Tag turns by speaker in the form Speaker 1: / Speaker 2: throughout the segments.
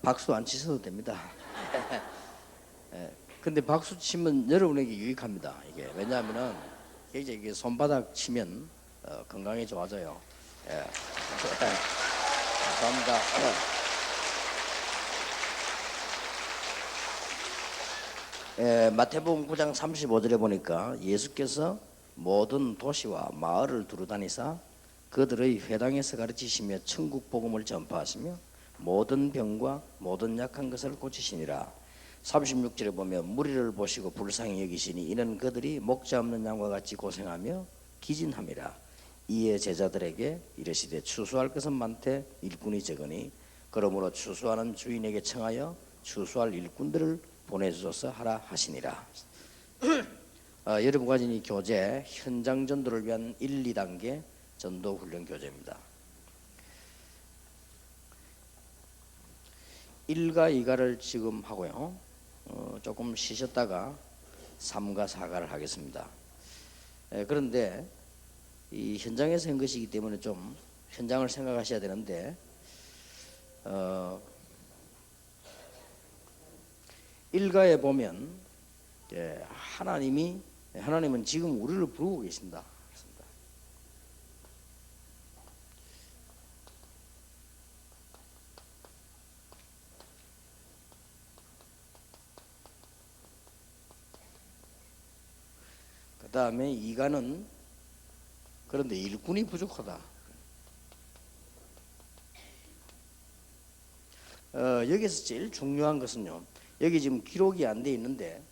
Speaker 1: 박수 안 치셔도 됩니다. 예, 근데 박수 치면 여러분에게 유익합니다. 이게 왜냐하면은 굉장히 이게 손바닥 치면 건강에 좋아져요. 예. 감사합니다. 마태복음 9장 35절에 보니까 예수께서 모든 도시와 마을을 두루다니사 그들의 회당에서 가르치시며 천국 복음을 전파하시며 모든 병과 모든 약한 것을 고치시니라. 36절에 보면 무리를 보시고 불쌍히 여기시니 이는 그들이 목자 없는 양과 같이 고생하며 기진함이라. 이에 제자들에게 이르시되 추수할 것은 많되 일꾼이 적으니 그러므로 추수하는 주인에게 청하여 추수할 일꾼들을 보내주소서 하라 하시니라. 여러분과 이 교재 현장 전도를 위한 1, 2단계 전도 훈련 교재입니다. 1과 2가를 지금 하고요. 조금 쉬셨다가 3과 4가를 하겠습니다. 그런데 이 현장에서 한 것이기 때문에 좀 현장을 생각하셔야 되는데 1가에 보면 하나님은 지금 우리를 부르고 계신다. 그 다음에 2가는 그런데 일꾼이 부족하다. 여기서 제일 중요한 것은요, 여기 지금 기록이 안 돼 있는데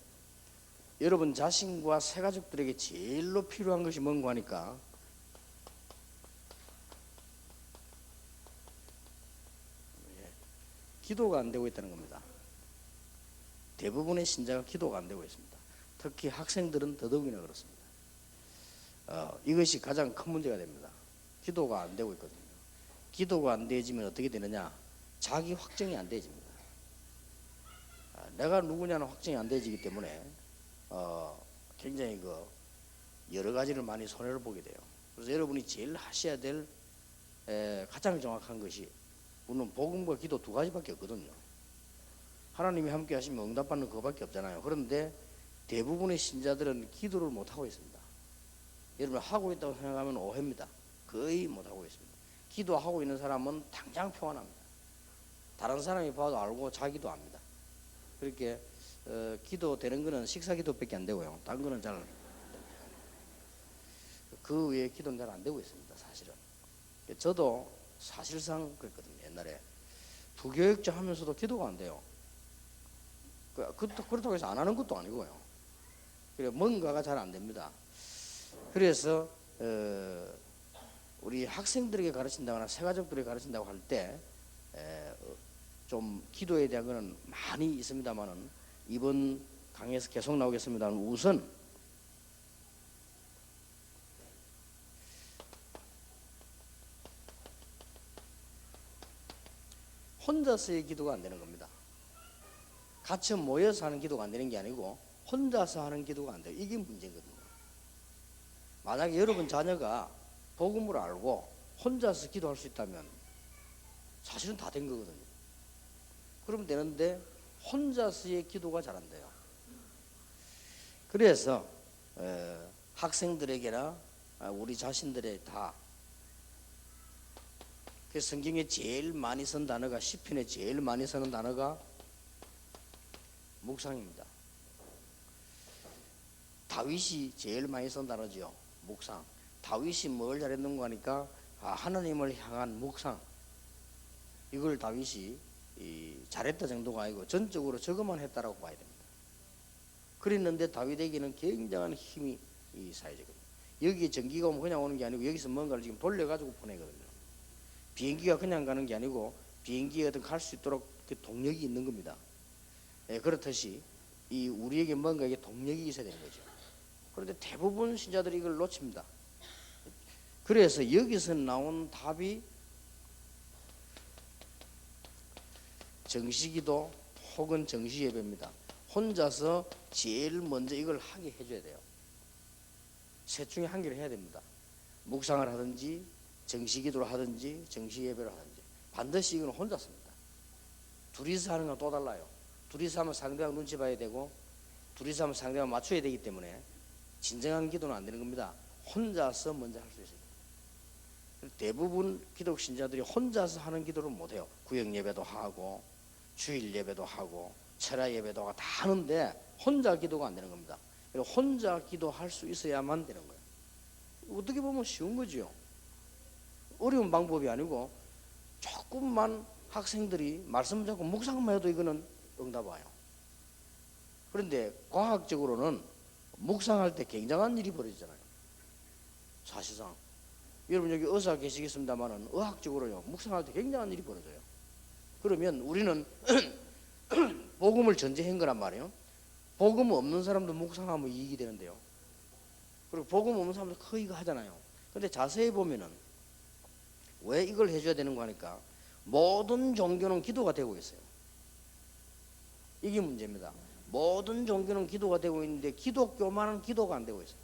Speaker 1: 여러분 자신과 새가족들에게 제일로 필요한 것이 뭔가 하니까 기도가 안 되고 있다는 겁니다. 대부분의 신자가 기도가 안 되고 있습니다. 특히 학생들은 더더욱이나 그렇습니다. 이것이 가장 큰 문제가 됩니다. 기도가 안 되고 있거든요. 기도가 안 되어지면 어떻게 되느냐? 자기 확정이 안 되어집니다. 내가 누구냐는 확정이 안 되어지기 때문에 굉장히 여러 가지를 많이 손해를 보게 돼요. 그래서 여러분이 제일 하셔야 될 가장 정확한 것이, 물론 복음과 기도 2가지밖에 없거든요. 하나님이 함께 하시면 응답받는 그거밖에 없잖아요. 그런데 대부분의 신자들은 기도를 못하고 있습니다. 여러분 하고 있다고 생각하면 오해입니다. 거의 못하고 있습니다. 기도하고 있는 사람은 당장 평안합니다. 다른 사람이 봐도 알고 자기도 압니다. 그렇게 기도 되는 거는 식사 기도밖에 안 되고요. 딴 거는 잘 그 외에 기도는 잘 안 되고 있습니다. 사실은. 저도 사실상 그랬거든요. 옛날에 부교육자 하면서도 기도가 안 돼요. 그렇다고 해서 안 하는 것도 아니고요. 그래 뭔가가 잘 안 됩니다. 그래서 우리 학생들에게 가르친다거나 새가족들에게 가르친다고 할 때 좀 기도에 대한 거는 많이 있습니다만은 이번 강의에서 계속 나오겠습니다만 우선 혼자서의 기도가 안 되는 겁니다. 같이 모여서 하는 기도가 안 되는 게 아니고 혼자서 하는 기도가 안 돼요. 이게 문제거든요. 만약에 여러분 자녀가 복음을 알고 혼자서 기도할 수 있다면 사실은 다 된 거거든요. 그러면 되는데 혼자서의 기도가 잘 안 돼요. 그래서 학생들에게나 우리 자신들의 다 그 성경에 제일 많이 쓴 단어가, 시편에 제일 많이 쓰는 단어가 묵상입니다. 다윗이 제일 많이 쓴 단어죠. 묵상. 다윗이 뭘 잘했는가 하니까 하나님을 향한 묵상. 이걸 다윗이 잘했다 정도가 아니고 전적으로 저것만 했다라고 봐야 됩니다. 그랬는데 다윗에게는 굉장한 힘이 사회적이거든요. 여기에 전기가 오면 그냥 오는 게 아니고 여기서 뭔가를 지금 돌려가지고 보내거든요. 비행기가 그냥 가는 게 아니고 비행기에 어떤 갈 수 있도록 그 동력이 있는 겁니다. 그렇듯이 우리에게 뭔가 이게 동력이 있어야 되는 거죠. 그런데 대부분 신자들이 이걸 놓칩니다. 그래서 여기서 나온 답이 정시기도 혹은 정시예배입니다. 혼자서 제일 먼저 이걸 하게 해줘야 돼요. 셋 중에 한 개를 해야 됩니다. 묵상을 하든지 정시기도를 하든지 정시예배를 하든지 반드시 이건 혼자 씁니다. 둘이서 하는 건 또 달라요. 둘이서 하면 상대방 눈치 봐야 되고 둘이서 하면 상대방 맞춰야 되기 때문에 진정한 기도는 안 되는 겁니다. 혼자서 먼저 할 수 있어요. 대부분 기독 신자들이 혼자서 하는 기도를 못해요. 구역 예배도 하고 주일 예배도 하고 철야 예배도 하고 다 하는데 혼자 기도가 안 되는 겁니다. 혼자 기도할 수 있어야만 되는 거예요. 어떻게 보면 쉬운 거지요. 어려운 방법이 아니고 조금만 학생들이 말씀 잡고 묵상만 해도 이거는 응답 와요. 그런데 과학적으로는 묵상할 때 굉장한 일이 벌어지잖아요. 사실상 여러분 여기 의사 계시겠습니다만은 의학적으로요 묵상할 때 굉장한 일이 벌어져요. 그러면 우리는 복음을 전제한 거란 말이에요. 복음 없는 사람도 묵상하면 이익이 되는데요. 그리고 복음 없는 사람도 거의 이거 하잖아요. 근데 자세히 보면은 왜 이걸 해줘야 되는 거 하니까 모든 종교는 기도가 되고 있어요. 이게 문제입니다. 모든 종교는 기도가 되고 있는데 기독교만은 기도가 안 되고 있어요.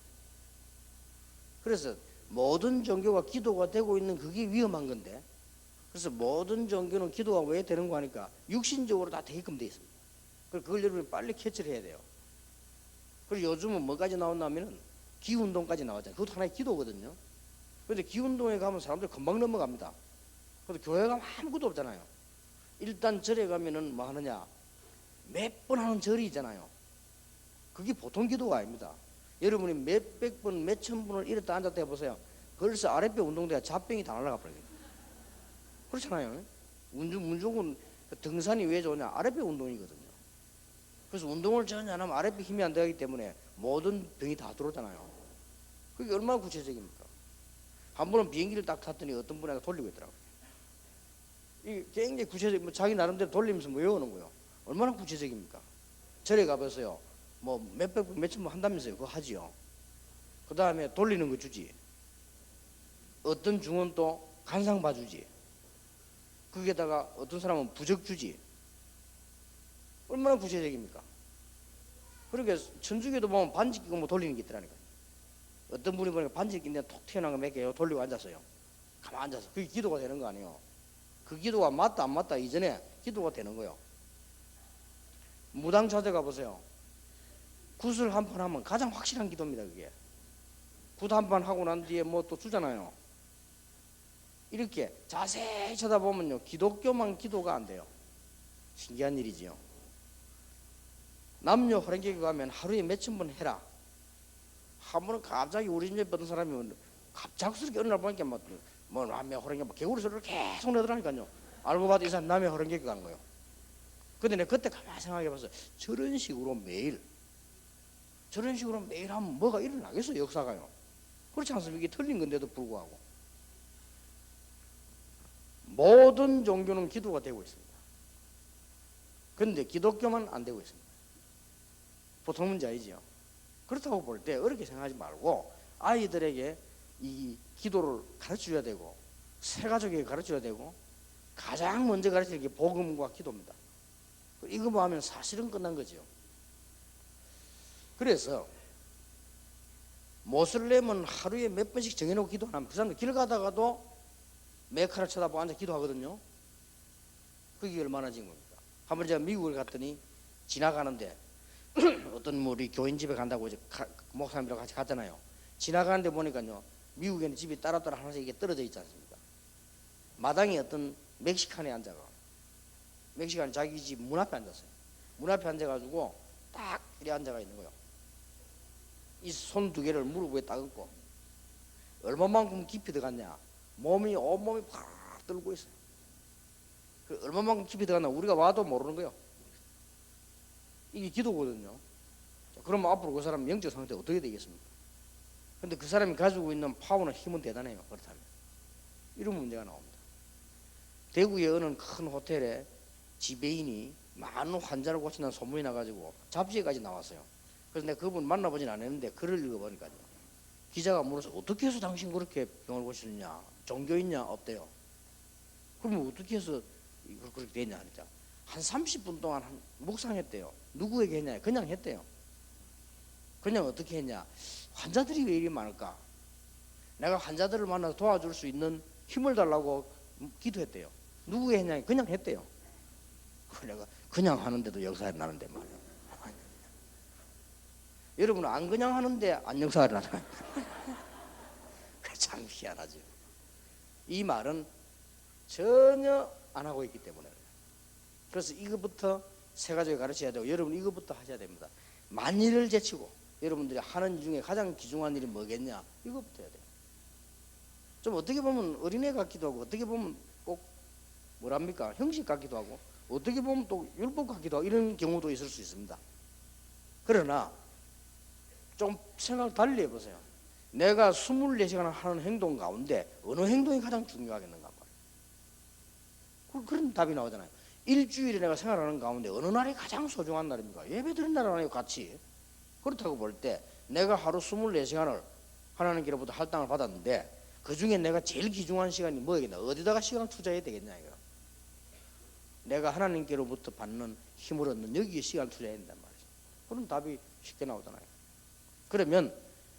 Speaker 1: 그래서 모든 종교가 기도가 되고 있는 그게 위험한 건데, 그래서 모든 종교는 기도가 왜 되는 거 하니까 육신적으로 다 되게끔 돼 있습니다. 그걸 여러분이 빨리 캐치를 해야 돼요. 그리고 요즘은 뭐까지 나온다면은 기운동까지 나왔잖아요. 그것도 하나의 기도거든요. 그런데 기운동에 가면 사람들 금방 넘어갑니다. 그런데 교회 가면 아무것도 없잖아요. 일단 절에 가면은 뭐 하느냐, 몇 번 하는 절이 있잖아요. 그게 보통 기도가 아닙니다. 여러분이 몇백 번, 몇천 번을 이랬다 앉았다 해보세요. 벌써 아랫배 운동돼야 잡병이 다 날아가 버려요. 그렇잖아요. 운동은 등산이 왜 좋냐? 아랫배 운동이거든요. 그래서 운동을 전혀 안 하면 아랫배 힘이 안 되기 때문에 모든 병이 다 들어오잖아요. 그게 얼마나 구체적입니까? 한 번은 비행기를 딱 탔더니 어떤 분이 돌리고 있더라고요. 이게 굉장히 구체적, 뭐 자기 나름대로 돌리면서 뭐 외우는 거예요. 얼마나 구체적입니까? 절에 가봐서요. 뭐 몇백 번, 몇천 번 한다면서요. 그거 하지요. 그 다음에 돌리는 거 주지. 어떤 중은 또 간상 봐주지. 거기에다가 어떤 사람은 부적 주지. 얼마나 구체적입니까? 그러니까 천주교도 보면 반지 끼고 뭐 돌리는 게 있더라니까요. 어떤 분이 보니까 반지 끼는데 톡 튀어나온 거 몇 개요. 돌리고 앉았어요. 가만 앉아서. 그게 기도가 되는 거 아니에요. 그 기도가 맞다 안 맞다 이전에 기도가 되는 거예요. 무당 찾아가 보세요. 굿을 한 판 하면 가장 확실한 기도입니다. 그게 굿 한 판 하고 난 뒤에 뭐 또 주잖아요. 이렇게 자세히 쳐다보면요 기독교만 기도가 안 돼요. 신기한 일이지요. 남녀 호랭개교 가면 하루에 몇천 번 해라. 한 번은 갑자기 우리 집에 어떤 사람이 갑작스럽게 어느 날 보니까 뭐 남녀 호랭개교 개구리 소리를 계속 내더라니까요. 알고 봐도 이 사람 남녀 호랭개교 간 거예요. 근데 내가 그때 가만히 생각해봐서 저런 식으로 매일 하면 뭐가 일어나겠어요. 역사가요. 그렇지 않습니까? 이게 틀린 건데도 불구하고 모든 종교는 기도가 되고 있습니다. 그런데 기독교만 안 되고 있습니다. 보통 문제 아니지요. 그렇다고 볼 때 어렵게 생각하지 말고 아이들에게 이 기도를 가르쳐줘야 되고 새 가족에게 가르쳐줘야 되고 가장 먼저 가르치는 게 복음과 기도입니다. 이거만 하면 사실은 끝난 거죠. 그래서 모슬렘은 하루에 몇 번씩 정해놓고 기도 안 하면 그 사람들 길 가다가도 메카를 쳐다보고 앉아 기도하거든요. 그게 얼마나 지금 겁니까? 한번 제가 미국을 갔더니 지나가는데 어떤 우리 교인 집에 간다고 이제 목사님이랑 같이 갔잖아요. 지나가는데 보니까요 미국에는 집이 따로따로 하나씩 이게 떨어져 있지 않습니까? 마당에 어떤 멕시칸이 앉아가 멕시칸이 자기 집 문 앞에 앉았어요. 문 앞에 앉아가지고 딱 이렇게 앉아가 있는 거예요. 이 손 두 개를 무릎 위에 딱 얹고 얼마만큼 깊이 들어갔냐? 온몸이 팍 떨고 있어요. 그 얼마만큼 깊이 들어갔나 우리가 와도 모르는 거예요. 이게 기도거든요. 그러면 앞으로 그 사람 영적 상태 어떻게 되겠습니까? 근데 그 사람이 가지고 있는 파워나 힘은 대단해요. 그렇다면 이런 문제가 나옵니다. 대구의 어느 큰 호텔에 지배인이 많은 환자를 고친다는 소문이 나가지고 잡지에까지 나왔어요. 그래서 내가 그분 만나보진 않았는데 글을 읽어보니까요. 기자가 물어서 어떻게 해서 당신 그렇게 병을 고치느냐? 종교 있냐? 없대요. 그러면 어떻게 해서 그렇게 됐냐 하니까 한 30분 동안 묵상했대요. 누구에게 했냐? 그냥 했대요. 그냥 어떻게 했냐? 환자들이 왜 이리 많을까? 내가 환자들을 만나서 도와줄 수 있는 힘을 달라고 기도했대요. 누구에게 했냐? 그냥 했대요. 내가 그냥 하는데도 역사가 나는데 말이야. 여러분은 안 그냥 하는데 안 역사가 나잖아요. 참 희한하죠. 이 말은 전혀 안 하고 있기 때문에. 그래서 이것부터 세 가지를 가르쳐야 되고, 여러분 이것부터 하셔야 됩니다. 만일을 제치고 여러분들이 하는 일 중에 가장 귀중한 일이 뭐겠냐, 이것부터 해야 돼요. 좀 어떻게 보면 어린애 같기도 하고, 어떻게 보면 꼭 뭐랍니까, 형식 같기도 하고, 어떻게 보면 또 율법 같기도 하고, 이런 경우도 있을 수 있습니다. 그러나 좀 생각을 달리 해보세요. 내가 24시간 하는 행동 가운데 어느 행동이 가장 중요하겠는가 말이에요. 그런 답이 나오잖아요. 일주일에 내가 생활하는 가운데 어느 날이 가장 소중한 날입니까? 예배 드린 날 아니에요, 같이. 그렇다고 볼 때 내가 하루 24시간을 하나님께로부터 할당을 받았는데 그 중에 내가 제일 귀중한 시간이 뭐겠냐, 어디다가 시간을 투자해야 되겠냐 이거. 내가 하나님께로부터 받는 힘을 얻는 여기에 시간을 투자해야 된단 말이죠. 그런 답이 쉽게 나오잖아요. 그러면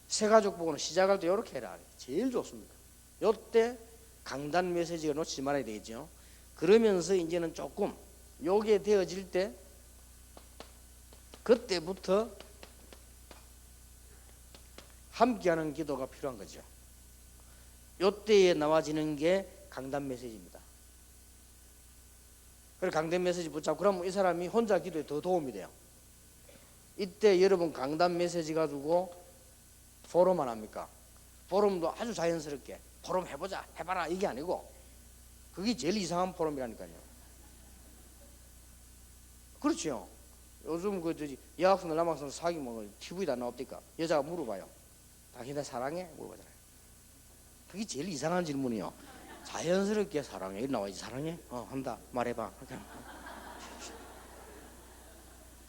Speaker 1: 새가족 보고는 시작할 때 이렇게 해라, 제일 좋습니다. 요때 강단 메시지가 놓치지 말아야 되겠죠. 그러면서 이제는 조금 요게 되어질 때 그때부터 함께하는 기도가 필요한 거죠. 요때에 나와지는 게 강단 메시지입니다. 그래서 강단 메시지 붙잡고 그러면 이 사람이 혼자 기도에 더 도움이 돼요. 이때 여러분 강단 메시지 가지고 포럼 안 합니까? 포럼도 아주 자연스럽게 포럼 해보자, 해봐라 이게 아니고, 그게 제일 이상한 포럼이라니까요. 그렇죠. 요즘 그 여학생들 남학생들 사귀면 TV도 안 나옵니까? 여자가 물어봐요. 당신 나 사랑해? 물어보잖아요. 그게 제일 이상한 질문이요. 자연스럽게 사랑해 이리 나와야지. 사랑해? 한다. 말해봐.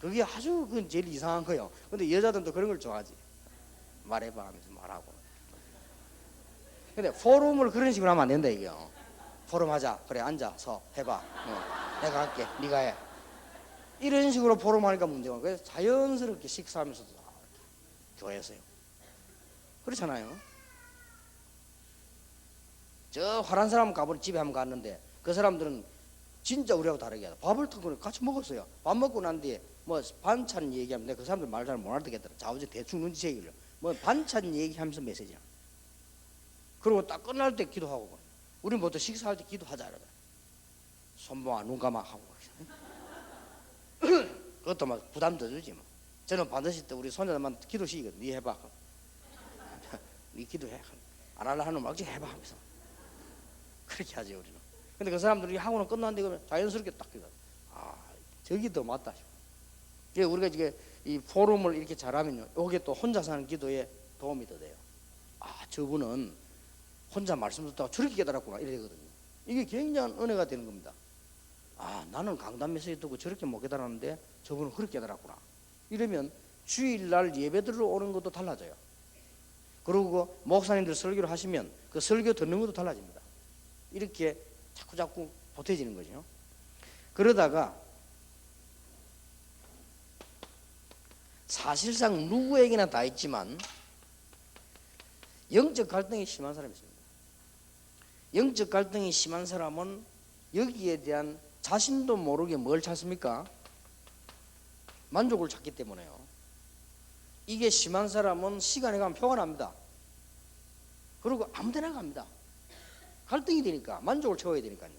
Speaker 1: 그게 아주 그 제일 이상한 거예요. 근데 여자들도 그런 걸 좋아하지. 말해봐 하면서 말하고. 근데 포럼을 그런 식으로 하면 안 된다 이게요. 포럼 하자. 그래 앉아 서 해봐. 내가 할게. 네가 해. 이런 식으로 포럼 하니까 문제가. 그래서 자연스럽게 식사하면서도 교회에서요. 그렇잖아요. 저 화난 사람 가보니 집에 한번 갔는데 그 사람들은 진짜 우리하고 다르게 하다. 밥을 턱을 같이 먹었어요. 밥 먹고 난 뒤에 뭐 반찬 얘기하면 내가 그 사람들 말 잘 못 알아듣겠더라. 자우지 대충 눈치채기를 뭐 반찬 얘기하면서 메시지야. 그리고 딱 끝날 때 기도하고. 우리 보통 식사할 때 기도하자 그러더라. 손모아 눈 감아 하고. 그것도 막 부담 더 주지 뭐. 저는 반드시 또 우리 손자들만 기도 시키거든. 네 해봐. 네 기도해. 안 하려 하는 막 해봐 하면서. 그렇게 하지 우리는. 근데 그 사람들이 하고는 끝났는데 그러면 자연스럽게 딱 기도. 아, 저기 더 맞다. 이게 우리가 이게 이 포럼을 이렇게 잘하면요, 이게 또 혼자 사는 기도에 도움이 더 돼요. 아, 저분은 혼자 말씀 듣다가 저렇게 깨달았구나 이래 되거든요. 이게 굉장한 은혜가 되는 겁니다. 아, 나는 강단 메시지 듣고 저렇게 못 깨달았는데 저분은 그렇게 깨달았구나. 이러면 주일날 예배 들으러 오는 것도 달라져요. 그리고 목사님들 설교를 하시면 그 설교 듣는 것도 달라집니다. 이렇게 자꾸 보태지는 거죠. 그러다가 사실상 누구에게나 다 있지만 영적 갈등이 심한 사람이 있습니다. 영적 갈등이 심한 사람은 여기에 대한 자신도 모르게 뭘 찾습니까? 만족을 찾기 때문에요. 이게 심한 사람은 시간에 가면 표가 납니다. 그리고 아무데나 갑니다. 갈등이 되니까 만족을 채워야 되니까요.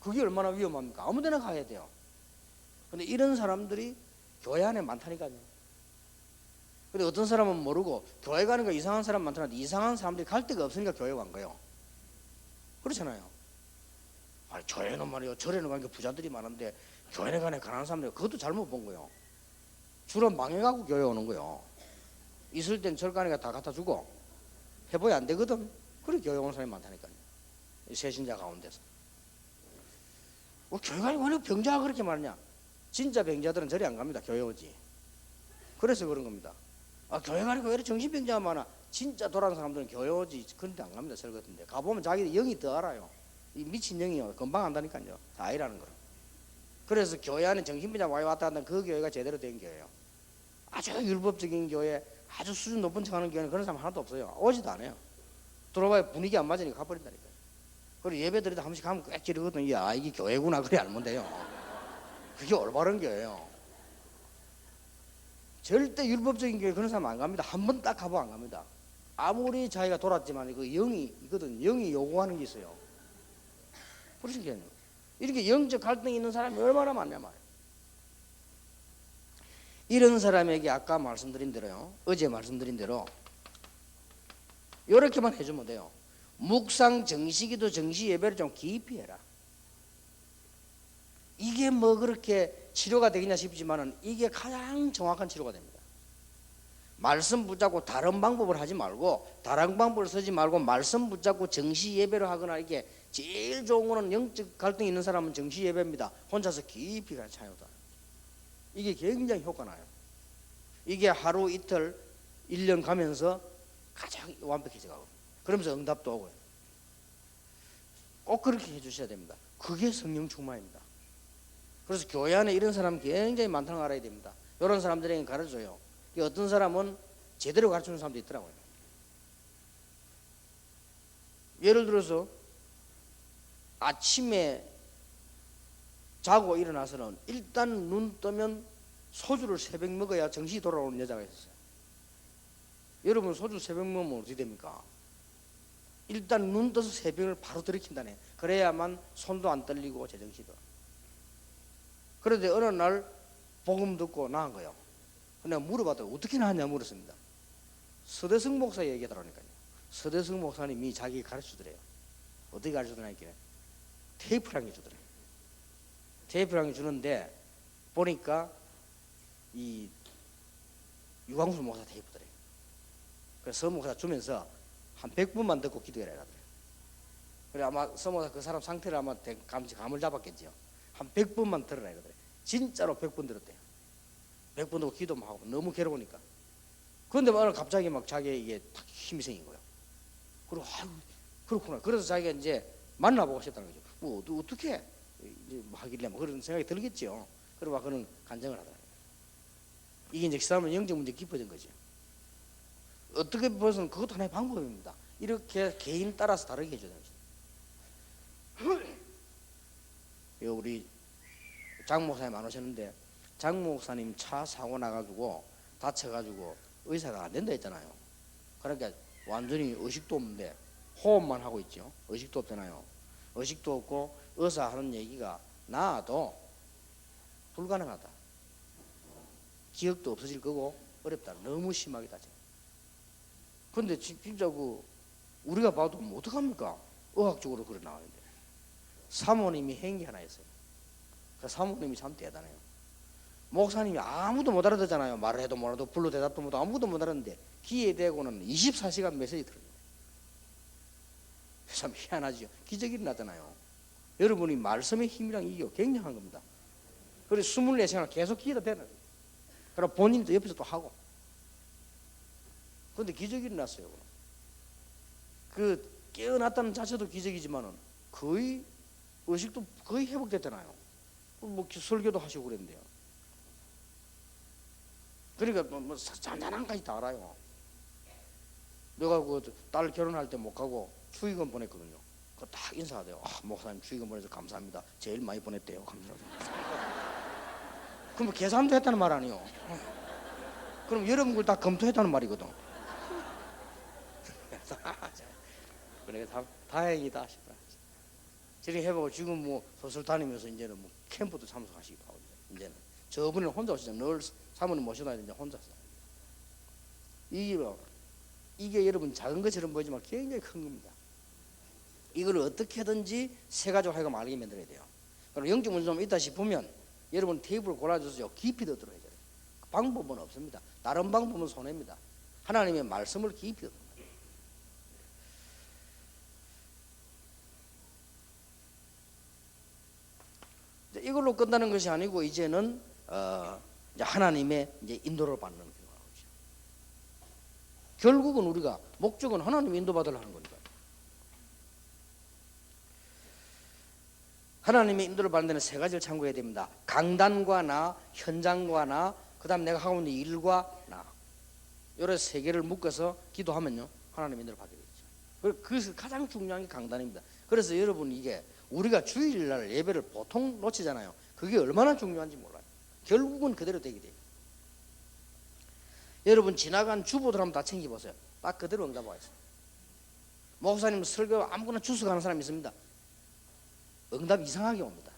Speaker 1: 그게 얼마나 위험합니까? 아무데나 가야 돼요. 근데 이런 사람들이 교회 안에 많다니까요. 근데 어떤 사람은 모르고 교회 가는 거 이상한 사람 많다는데 이상한 사람들이 갈 데가 없으니까 교회 간 거예요. 그렇잖아요. 아니, 교회는 말이요, 절에는 가니까 부자들이 많은데 교회에 가는 가난한 사람들이 그것도 잘못 본 거예요. 주로 망해가고 교회 오는 거예요. 있을 땐 절 가니까 다 갖다 주고 해보야 안 되거든. 그래 교회 오는 사람이 많다니까요. 새신자 가운데서. 교회 가니까 왜 병자가 그렇게 많냐? 진짜 병자들은 절에 안 갑니다. 교회 오지. 그래서 그런 겁니다. 아, 교회 가니까 왜 이렇게 정신병자가 많아? 진짜 돌아가는 사람들은 교회 오지. 그런데 안 갑니다. 절 같은데. 가보면 자기 영이 더 알아요. 이 미친 영이요. 금방 안다니까요. 다 아니라는 거로. 그래서 교회 안에 정신병자 와이 왔다 한다면 그 교회가 제대로 된 교회예요. 아주 율법적인 교회, 아주 수준 높은 척하는 교회는 그런 사람 하나도 없어요. 오지도 않아요. 들어봐야 분위기 안 맞으니까 가버린다니까요. 그리고 예배 드리다 한 번씩 가면 꽤 지르거든요. 야, 이게 교회구나. 그래 알면 돼요. 그게 올바른 거예요. 절대 율법적인 교회 그런 사람 안 갑니다. 한 번 딱 가보면 안 갑니다. 아무리 자기가 돌았지만 그 영이 이거든. 영이 요구하는 게 있어요. 그러시겠네요. 이렇게 영적 갈등이 있는 사람이 얼마나 많냐 말이에요. 이런 사람에게 아까 말씀드린 대로요, 어제 말씀드린 대로 이렇게만 해주면 돼요. 묵상 정시기도 정시 예배를 좀 깊이 해라. 이게 뭐 그렇게 치료가 되겠냐 싶지만은 이게 가장 정확한 치료가 됩니다. 말씀 붙잡고 다른 방법을 하지 말고, 다른 방법을 쓰지 말고 말씀 붙잡고 정시 예배를 하거나, 이게 제일 좋은 거는 영적 갈등이 있는 사람은 정시 예배입니다. 혼자서 깊이 가는 차요다. 이게 굉장히 효과 나요. 이게 하루 이틀 1년 가면서 가장 완벽해져 가고, 그러면서 응답도 오고요. 꼭 그렇게 해주셔야 됩니다. 그게 성령 충만입니다. 그래서 교회 안에 이런 사람 굉장히 많다는 걸 알아야 됩니다. 이런 사람들에게 가르쳐줘요. 어떤 사람은 제대로 가르치는 사람도 있더라고요. 예를 들어서 아침에 자고 일어나서는 일단 눈 뜨면 소주를 새벽 먹어야 정신이 돌아오는 여자가 있었어요. 여러분 소주 새벽 먹으면 어떻게 됩니까? 일단 눈 떠서 새벽을 바로 들이킨다네. 그래야만 손도 안 떨리고 제정신도. 그런데 어느 날 복음 듣고 나은 거예요. 내가 물어봤더니 어떻게 나왔냐 물었습니다. 서대승 목사 얘기하더라니까요. 서대승 목사님이 자기 가르쳐주더래요. 어떻게 가르쳐주냐니까 테이프랑 해주더래요. 테이프랑 주는데 보니까 이 유광수 목사 테이프더래요. 그래서 서 목사 주면서 한 100분만 듣고 기도해라 하더래요. 그래 아마 서 목사 그 사람 상태를 아마 감을 잡았겠죠. 한 100분만 들으라 이러더래요. 진짜로 100분 들었대요. 100분 듣고 기도만 하고 너무 괴로우니까. 그런데 오늘 갑자기 막 자기의 이게 탁 힘이 생긴 거예요. 그리고 아유 그렇구나. 그래서 자기가 이제 만나보고 싶다는 거죠. 뭐 어떻게 이제 뭐 하길래 뭐 그런 생각이 들겠죠. 그리고 막 그런 간증을 하더라고요. 이게 이제 그 사람은 영적 문제 깊어진 거죠. 어떻게 보면 그것도 하나의 방법입니다. 이렇게 개인 따라서 다르게 해줘야 됩니다. 우리 장 목사님 안 오셨는데 장 목사님 차 사고 나가지고 다쳐가지고 의사가 안 된다 했잖아요. 그러니까 완전히 의식도 없는데 호흡만 하고 있죠. 의식도 없잖아요. 의식도 없고 의사 하는 얘기가 나아도 불가능하다. 기억도 없어질 거고 어렵다. 너무 심하게 다쳐. 근데 진짜 우리가 봐도 뭐 어떡합니까? 의학적으로 그래 나오는데 사모님이 행기 하나 했어요. 그 사모님이 참 대단해요. 목사님이 아무도 못 알아듣잖아요. 말을 해도 못 알아듣고 불러 대답도 못하고 아무도 못 알아듣는데 귀에 대고는 24시간 메시지 들어요. 참 희한하죠. 기적이 일어나잖아요. 여러분이 말씀의 힘이랑 이게 굉장한 겁니다. 그래서 24시간 계속 귀에다 대는 거예요. 그럼 본인도 옆에서 또 하고. 그런데 기적이 일어났어요. 그 깨어났다는 자체도 기적이지만은 거의 의식도 거의 회복됐잖아요. 뭐 설교도 하시고 그랬는데요. 그러니까 뭐 잔잔한까지 다 알아요. 내가 그 딸 결혼할 때 못 가고 축의금 보냈거든요. 그 딱 인사하대요. 아, 목사님 축의금 보내서 감사합니다. 제일 많이 보냈대요. 감사합니다. 그럼 계산도 했다는 말 아니에요. 그럼 여러분 걸 다 검토했다는 말이거든. 그러니까 다행이다 싶다. 저렇게 해보고 지금 뭐 소설 다니면서 이제는 뭐 캠프도 참석하시기도 하고 이제는 저분은 혼자 오시잖아요. 늘 사모님 모셔놔야 되는데 혼자 이게 여러분 작은 것처럼 보이지만 굉장히 큰 겁니다. 이걸 어떻게든지 세 가지로 하여금 알게 만들어야 돼요. 그럼 영적 문제 좀 있다 싶으면 여러분 테이프를 골라줘서 깊이 더 들어야 돼요. 방법은 없습니다. 다른 방법은 손해입니다. 하나님의 말씀을 깊이 더 들어야 돼요. 이걸로 끝나는 것이 아니고 이제는 이제 하나님의 이제 인도를 받는 거죠. 결국은 우리가 목적은 하나님의 인도받으려 하는 거니까. 하나님의 인도를 받는 데는 세 가지를 참고해야 됩니다. 강단과 나, 현장과 나, 그다음 내가 하고 있는 일과 나. 이런 세 개를 묶어서 기도하면요 하나님의 인도를 받게 되죠. 그래서 가장 중요한 게 강단입니다. 그래서 여러분 이게 우리가 주일날 예배를 보통 놓치잖아요. 그게 얼마나 중요한지 몰라요. 결국은 그대로 되게 돼요. 여러분 지나간 주보들 한번 다 챙겨보세요. 딱 그대로 응답 와 있어요. 목사님 설교 아무거나 주워가는 사람이 있습니다. 응답 이상하게 옵니다.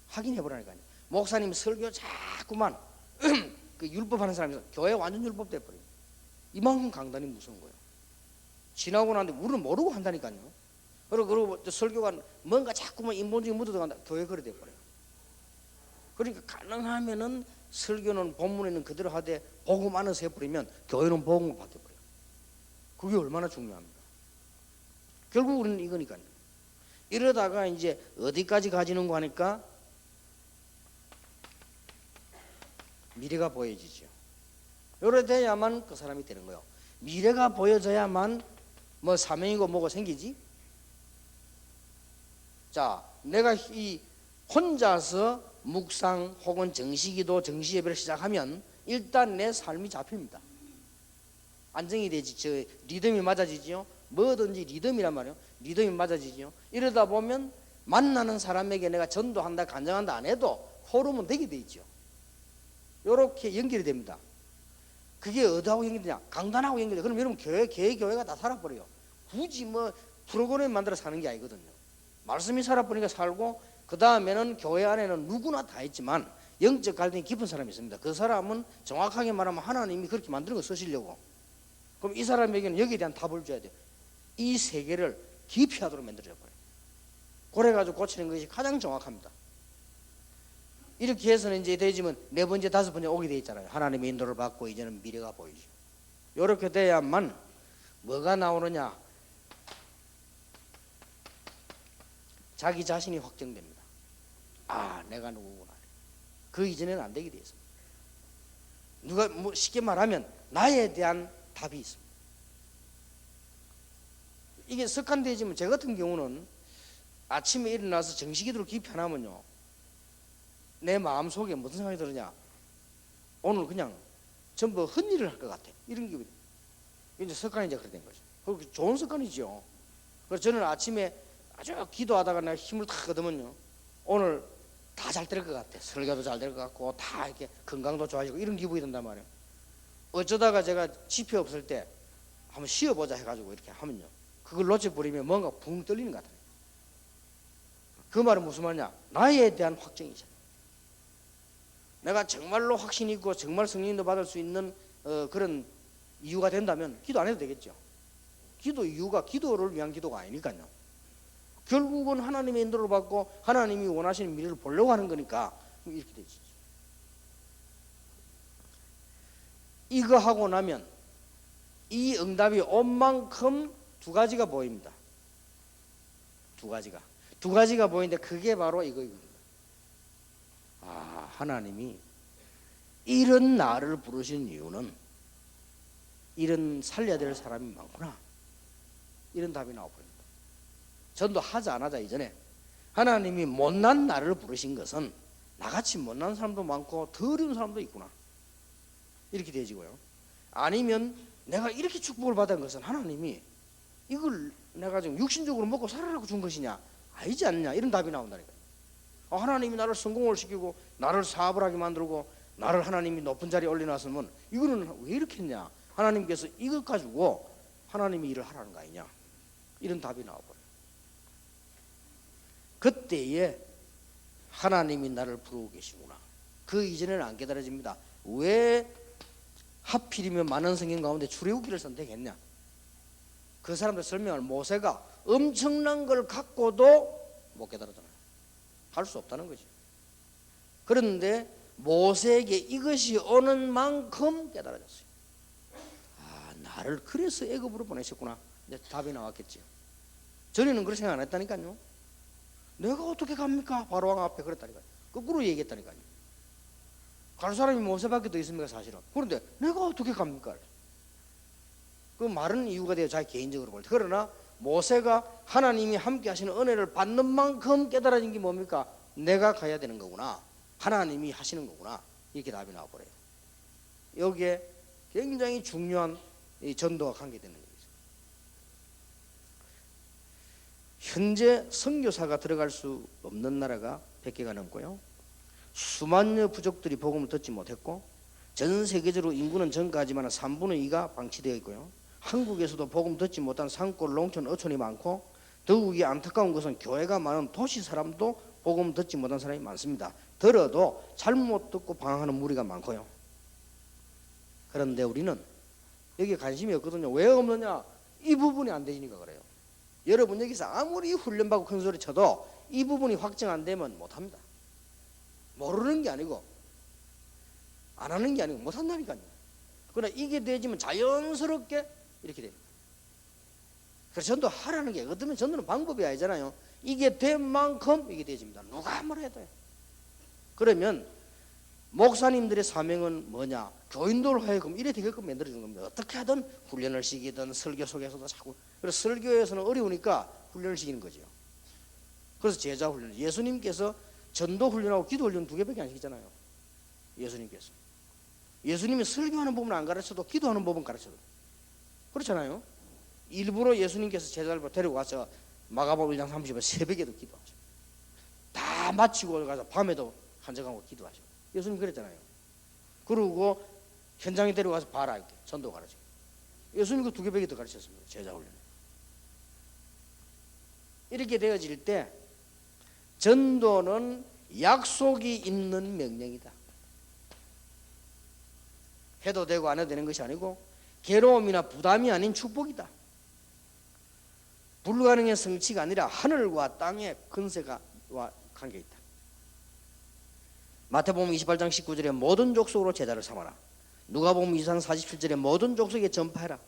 Speaker 1: 확인해 보라니까요. 목사님 설교 자꾸만 그 율법하는 사람이 있어요. 교회 완전 율법 돼버려요. 이만큼 강단이 무서운 거예요. 지나고 나는데 우리는 모르고 한다니까요. 그리고 설교가 뭔가 자꾸만 인본주의 묻어들어간다. 교회 그래 돼버려요. 그러니까 가능하면은 설교는 본문에는 그대로 하되 복음 안에서 해버리면 교회는 복음을 바뀌어버려요. 그게 얼마나 중요합니까? 결국 우리는 이거니까요. 이러다가 이제 어디까지 가지는 거 하니까 미래가 보여지죠. 이래 돼야만 그 사람이 되는 거예요. 미래가 보여져야만 뭐 사명이고 뭐고 생기지. 자, 내가 이 혼자서 묵상 혹은 정시기도 정시예배를 시작하면 일단 내 삶이 잡힙니다. 안정이 되지. 저 리듬이 맞아지죠. 뭐든지 리듬이란 말이에요. 리듬이 맞아지죠. 이러다 보면 만나는 사람에게 내가 전도한다 간증한다 안 해도 호르몬 되게 돼 있죠. 이렇게 연결이 됩니다. 그게 어디하고 연결되냐? 강단하고 연결돼. 그럼 여러분 교회가 다 살아버려요. 굳이 뭐 프로그램 만들어 사는 게 아니거든요. 말씀이 살아버리니까 살고, 그 다음에는 교회 안에는 누구나 다 있지만 영적 갈등이 깊은 사람이 있습니다. 그 사람은 정확하게 말하면 하나님이 그렇게 만드는 거 쓰시려고. 그럼 이 사람에게는 여기에 대한 답을 줘야 돼요. 이 세계를 깊이 하도록 만들어져 버려요. 그래가지고 고치는 것이 가장 정확합니다. 이렇게 해서는 이제 되지면 네 번째 다섯 번째 오게 돼 있잖아요. 하나님의 인도를 받고 이제는 미래가 보이죠. 이렇게 돼야만 뭐가 나오느냐? 자기 자신이 확정됩니다. 아, 내가 누구구나. 그 이전에는 안 되게 돼 있습니다. 누가 뭐 쉽게 말하면 나에 대한 답이 있습니다. 이게 습관되지만 제 같은 경우는 아침에 일어나서 정식기도를 깊이 안 하면요, 내 마음속에 무슨 생각이 들으냐, 오늘 그냥 전부 헛일을 할 것 같아. 이런 게 이제 습관이 이제 그렇게 된 거죠. 그리고 좋은 습관이죠. 그래서 저는 아침에 아주 기도하다가 내가 힘을 탁 얻으면요, 오늘 다 잘 될 것 같아. 설교도 잘 될 것 같고 다 이렇게 건강도 좋아지고 이런 기분이 든단 말이에요. 어쩌다가 제가 지표 없을 때 한번 쉬어보자 해가지고 이렇게 하면요, 그걸 놓쳐버리면 뭔가 붕 뚫리는 것 같아요. 그 말은 무슨 말이냐? 나에 대한 확정이죠. 내가 정말로 확신 있고 정말 성령도 받을 수 있는 그런 이유가 된다면 기도 안 해도 되겠죠. 기도 이유가 기도를 위한 기도가 아니니까요. 결국은 하나님의 인도를 받고 하나님이 원하시는 미래를 보려고 하는 거니까 이렇게 되지. 이거 하고 나면 이 응답이 온 만큼 두 가지가 보입니다. 두 가지가 보이는데 그게 바로 이거입니다. 아, 하나님이 이런 나를 부르신 이유는 이런 살려야 될 사람이 많구나. 이런 답이 나와버립니다. 전도하자 안 하자 이전에 하나님이 못난 나를 부르신 것은 나같이 못난 사람도 많고 더 어려운 사람도 있구나. 이렇게 되지고요. 아니면 내가 이렇게 축복을 받은 것은 하나님이 이걸 내가 지금 육신적으로 먹고 살아라고 준 것이냐, 아니지 않느냐, 이런 답이 나온다니까요. 하나님이 나를 성공을 시키고 나를 사업을 하게 만들고 나를 하나님이 높은 자리에 올려놨으면 이거는 왜 이렇게 했냐, 하나님께서 이것 가지고 하나님이 일을 하라는 거 아니냐, 이런 답이 나와버려요. 그때에 하나님이 나를 부르고 계시구나. 그 이전에는 안 깨달아집니다. 왜 하필이면 많은 성경 가운데 출애굽기를 선택했냐? 그 사람들 설명을 모세가 엄청난 걸 갖고도 못 깨달았잖아요. 할 수 없다는 거죠. 그런데 모세에게 이것이 오는 만큼 깨달아졌어요. 아, 나를 그래서 애굽으로 보내셨구나. 이제 답이 나왔겠죠. 전에는 그렇게 생각 안 했다니까요. 내가 어떻게 갑니까? 바로왕 앞에 그랬다니까요. 거꾸로 얘기했다니까요. 갈 사람이 모세밖에 더 있습니까, 사실은. 그런데 내가 어떻게 갑니까? 그 말은 이유가 돼요. 자기 개인적으로 볼 때. 그러나 모세가 하나님이 함께 하시는 은혜를 받는 만큼 깨달아진 게 뭡니까? 내가 가야 되는 거구나, 하나님이 하시는 거구나, 이렇게 답이 나와버려요. 여기에 굉장히 중요한 이 전도가 관계되는 거죠. 현재 선교사가 들어갈 수 없는 나라가 100개가 넘고요. 수만여 부족들이 복음을 듣지 못했고 전 세계적으로 인구는 증가하지만 3분의 2가 방치되어 있고요. 한국에서도 복음 듣지 못한 산골 농촌 어촌이 많고 더욱이 안타까운 것은 교회가 많은 도시 사람도 복음 듣지 못한 사람이 많습니다. 들어도 잘못 듣고 방황하는 무리가 많고요. 그런데 우리는 여기에 관심이 없거든요. 왜 없느냐? 이 부분이 안 되니까 그래요. 여러분 여기서 아무리 훈련받고 큰 소리 쳐도 이 부분이 확정 안 되면 못합니다. 모르는 게 아니고 안 하는 게 아니고 못한다니까요. 그러나 이게 되지면 자연스럽게 이렇게 됩니다. 그래서 전도 하라는 게 어쩌면 전도는 방법이 아니잖아요. 이게 된 만큼 이게 되집니다. 누가 뭐라 해도. 그러면 목사님들의 사명은 뭐냐? 교인들 하여금 이래 되게끔 만들어주는 겁니다. 어떻게 하든 훈련을 시키든 설교 속에서도 자꾸. 그래서 설교에서는 어려우니까 훈련을 시키는 거죠. 그래서 제자 훈련. 예수님께서 전도 훈련하고 기도 훈련 2개밖에 안 시키잖아요. 예수님께서. 예수님이 설교하는 법은 안 가르쳐도 기도하는 법은 가르쳐도. 그렇잖아요. 일부러 예수님께서 제자를 데리고 가서 마가복음 1장 30절 새벽에도 기도하죠. 다 마치고 가서 밤에도 한적하고 기도하죠. 예수님 그랬잖아요. 그리고 현장에 데려가서 봐라 이렇게 전도 가르쳐. 예수님 그 2개밖에 더 가르쳤습니다. 제자 훈련. 이렇게 되어질 때 전도는 약속이 있는 명령이다. 해도 되고 안 해도 되는 것이 아니고 괴로움이나 부담이 아닌 축복이다. 불가능의 성취가 아니라 하늘과 땅의 근세가 관계 있다. 마태복음 28장 19절에 모든 족속으로 제자를 삼아라. 누가복음 23장 47절에 모든 족속에 전파해라.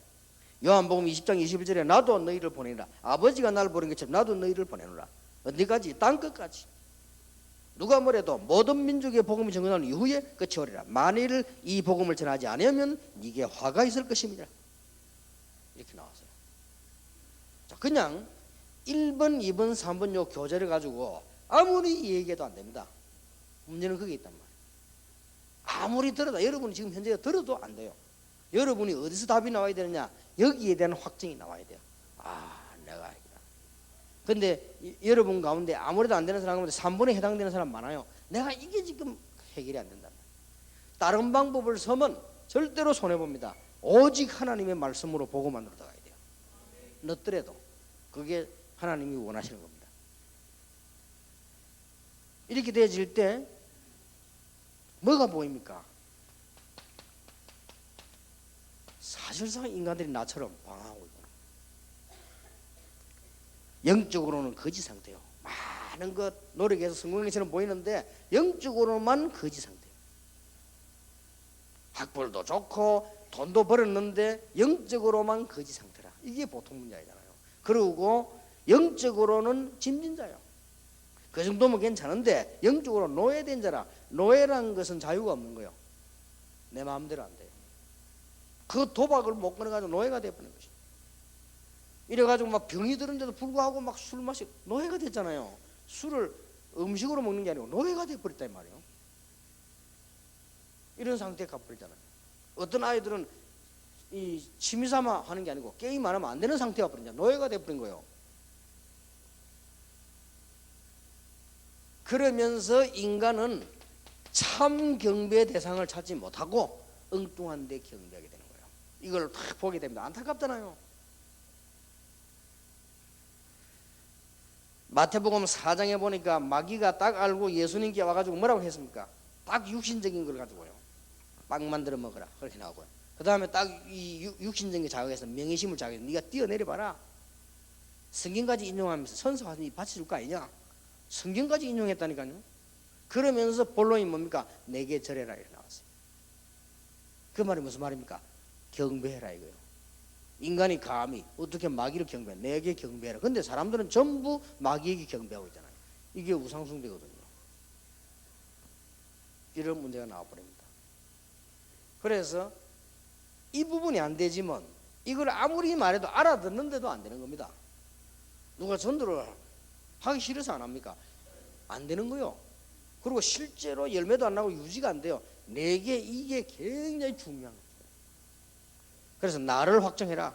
Speaker 1: 요한복음 20장 21절에 나도 너희를 보내라. 아버지가 나를 보낸 것처럼 나도 너희를 보내노라. 어디까지? 땅끝까지. 누가 뭐래도 모든 민족의 복음이 전하는 이후에 끝이 오리라. 만일 이 복음을 전하지 않으면 네게 화가 있을 것입니다. 이렇게 나왔어요. 자, 그냥 1번, 2번, 3번 요 교재를 가지고 아무리 얘기해도 안 됩니다. 문제는 그게 있단 말이에요. 아무리 들어도 여러분이 지금 현재 들어도 안 돼요. 여러분이 어디서 답이 나와야 되느냐? 여기에 대한 확증이 나와야 돼요. 내가 알겠다. 근데 여러분 가운데 아무래도 안 되는 사람 가운데 3번에 해당되는 사람 많아요. 내가 이게 지금 해결이 안 된다. 다른 방법을 쓰면 절대로 손해봅니다. 오직 하나님의 말씀으로 보고만 들어가야 돼요. 넣더라도 그게 하나님이 원하시는 겁니다. 이렇게 되어질 때 뭐가 보입니까? 사실상 인간들이 나처럼 방황하고 있구나. 영적으로는 거지 상태요. 많은 것 노력해서 성공해서는 보이는데 영적으로만 거지 상태요. 학벌도 좋고 돈도 벌었는데 영적으로만 거지 상태라. 이게 보통 문제잖아요. 그리고 영적으로는 짐진자요. 그 정도면 괜찮은데 영적으로 노예된 자라. 노예라는 것은 자유가 없는 거예요. 내 마음대로 안 돼요. 그 도박을 못 끊어가지고 노예가 되어버린 것이죠. 이래가지고 막 병이 드는데도 불구하고 막 술 마시고 노예가 됐잖아요. 술을 음식으로 먹는 게 아니고 노예가 되어버렸단 말이에요. 이런 상태에 가버리잖아요. 어떤 아이들은 이 취미삼아 하는 게 아니고 게임 안 하면 안 되는 상태가 버린 거예요. 노예가 되어버린 거예요. 그러면서 인간은 참 경배의 대상을 찾지 못하고 엉뚱한 데 경배하게 되는 거예요. 이걸 딱 보게 됩니다. 안타깝잖아요. 마태복음 4장에 보니까 마귀가 딱 알고 예수님께 와가지고 뭐라고 했습니까? 딱 육신적인 걸 가지고요. 빵 만들어 먹어라. 그렇게 나오고요. 그 다음에 딱 이 육신적인 자극에서 명예심을 자극해서 네가 뛰어내려봐라. 성경까지 인용하면서 선서 바쳐줄 거 아니냐? 성경까지 인용했다니까요. 그러면서 본론이 뭡니까? 내게 절해라 이렇게 나왔어요. 그 말이 무슨 말입니까? 경배해라 이거예요. 인간이 감히 어떻게 마귀를 경배해? 내게 경배해라. 근데 사람들은 전부 마귀에게 경배하고 있잖아요. 이게 우상숭배거든요. 이런 문제가 나와버립니다. 그래서 이 부분이 안 되지만 이걸 아무리 말해도 알아듣는데도 안 되는 겁니다. 누가 전도를 하기 싫어서 안 합니까? 안 되는 거요. 그리고 실제로 열매도 안 나고 유지가 안 돼요. 내게 이게 굉장히 중요한 거예요. 그래서 나를 확정해라.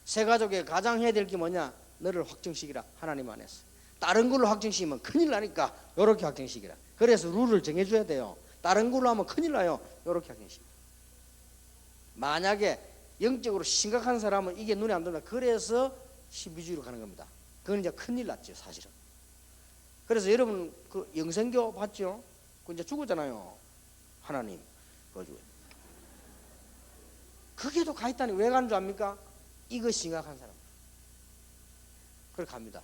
Speaker 1: 새 가족에 가장 해야 될 게 뭐냐? 너를 확정시키라. 하나님 안에서. 다른 걸로 확정시키면 큰일 나니까 요렇게 확정시키라. 그래서 룰을 정해줘야 돼요. 다른 걸로 하면 큰일 나요. 요렇게 확정시키라. 만약에 영적으로 심각한 사람은 이게 눈에 안 들어온다. 그래서 신비주의로 가는 겁니다. 그건 이제 큰일 났죠, 사실은. 그래서 여러분 그 영생교 봤죠? 그 이제 죽었잖아요. 하나님. 그게도 가 있다니 왜 가는 줄 압니까? 이거 심각한 사람. 그렇게 갑니다.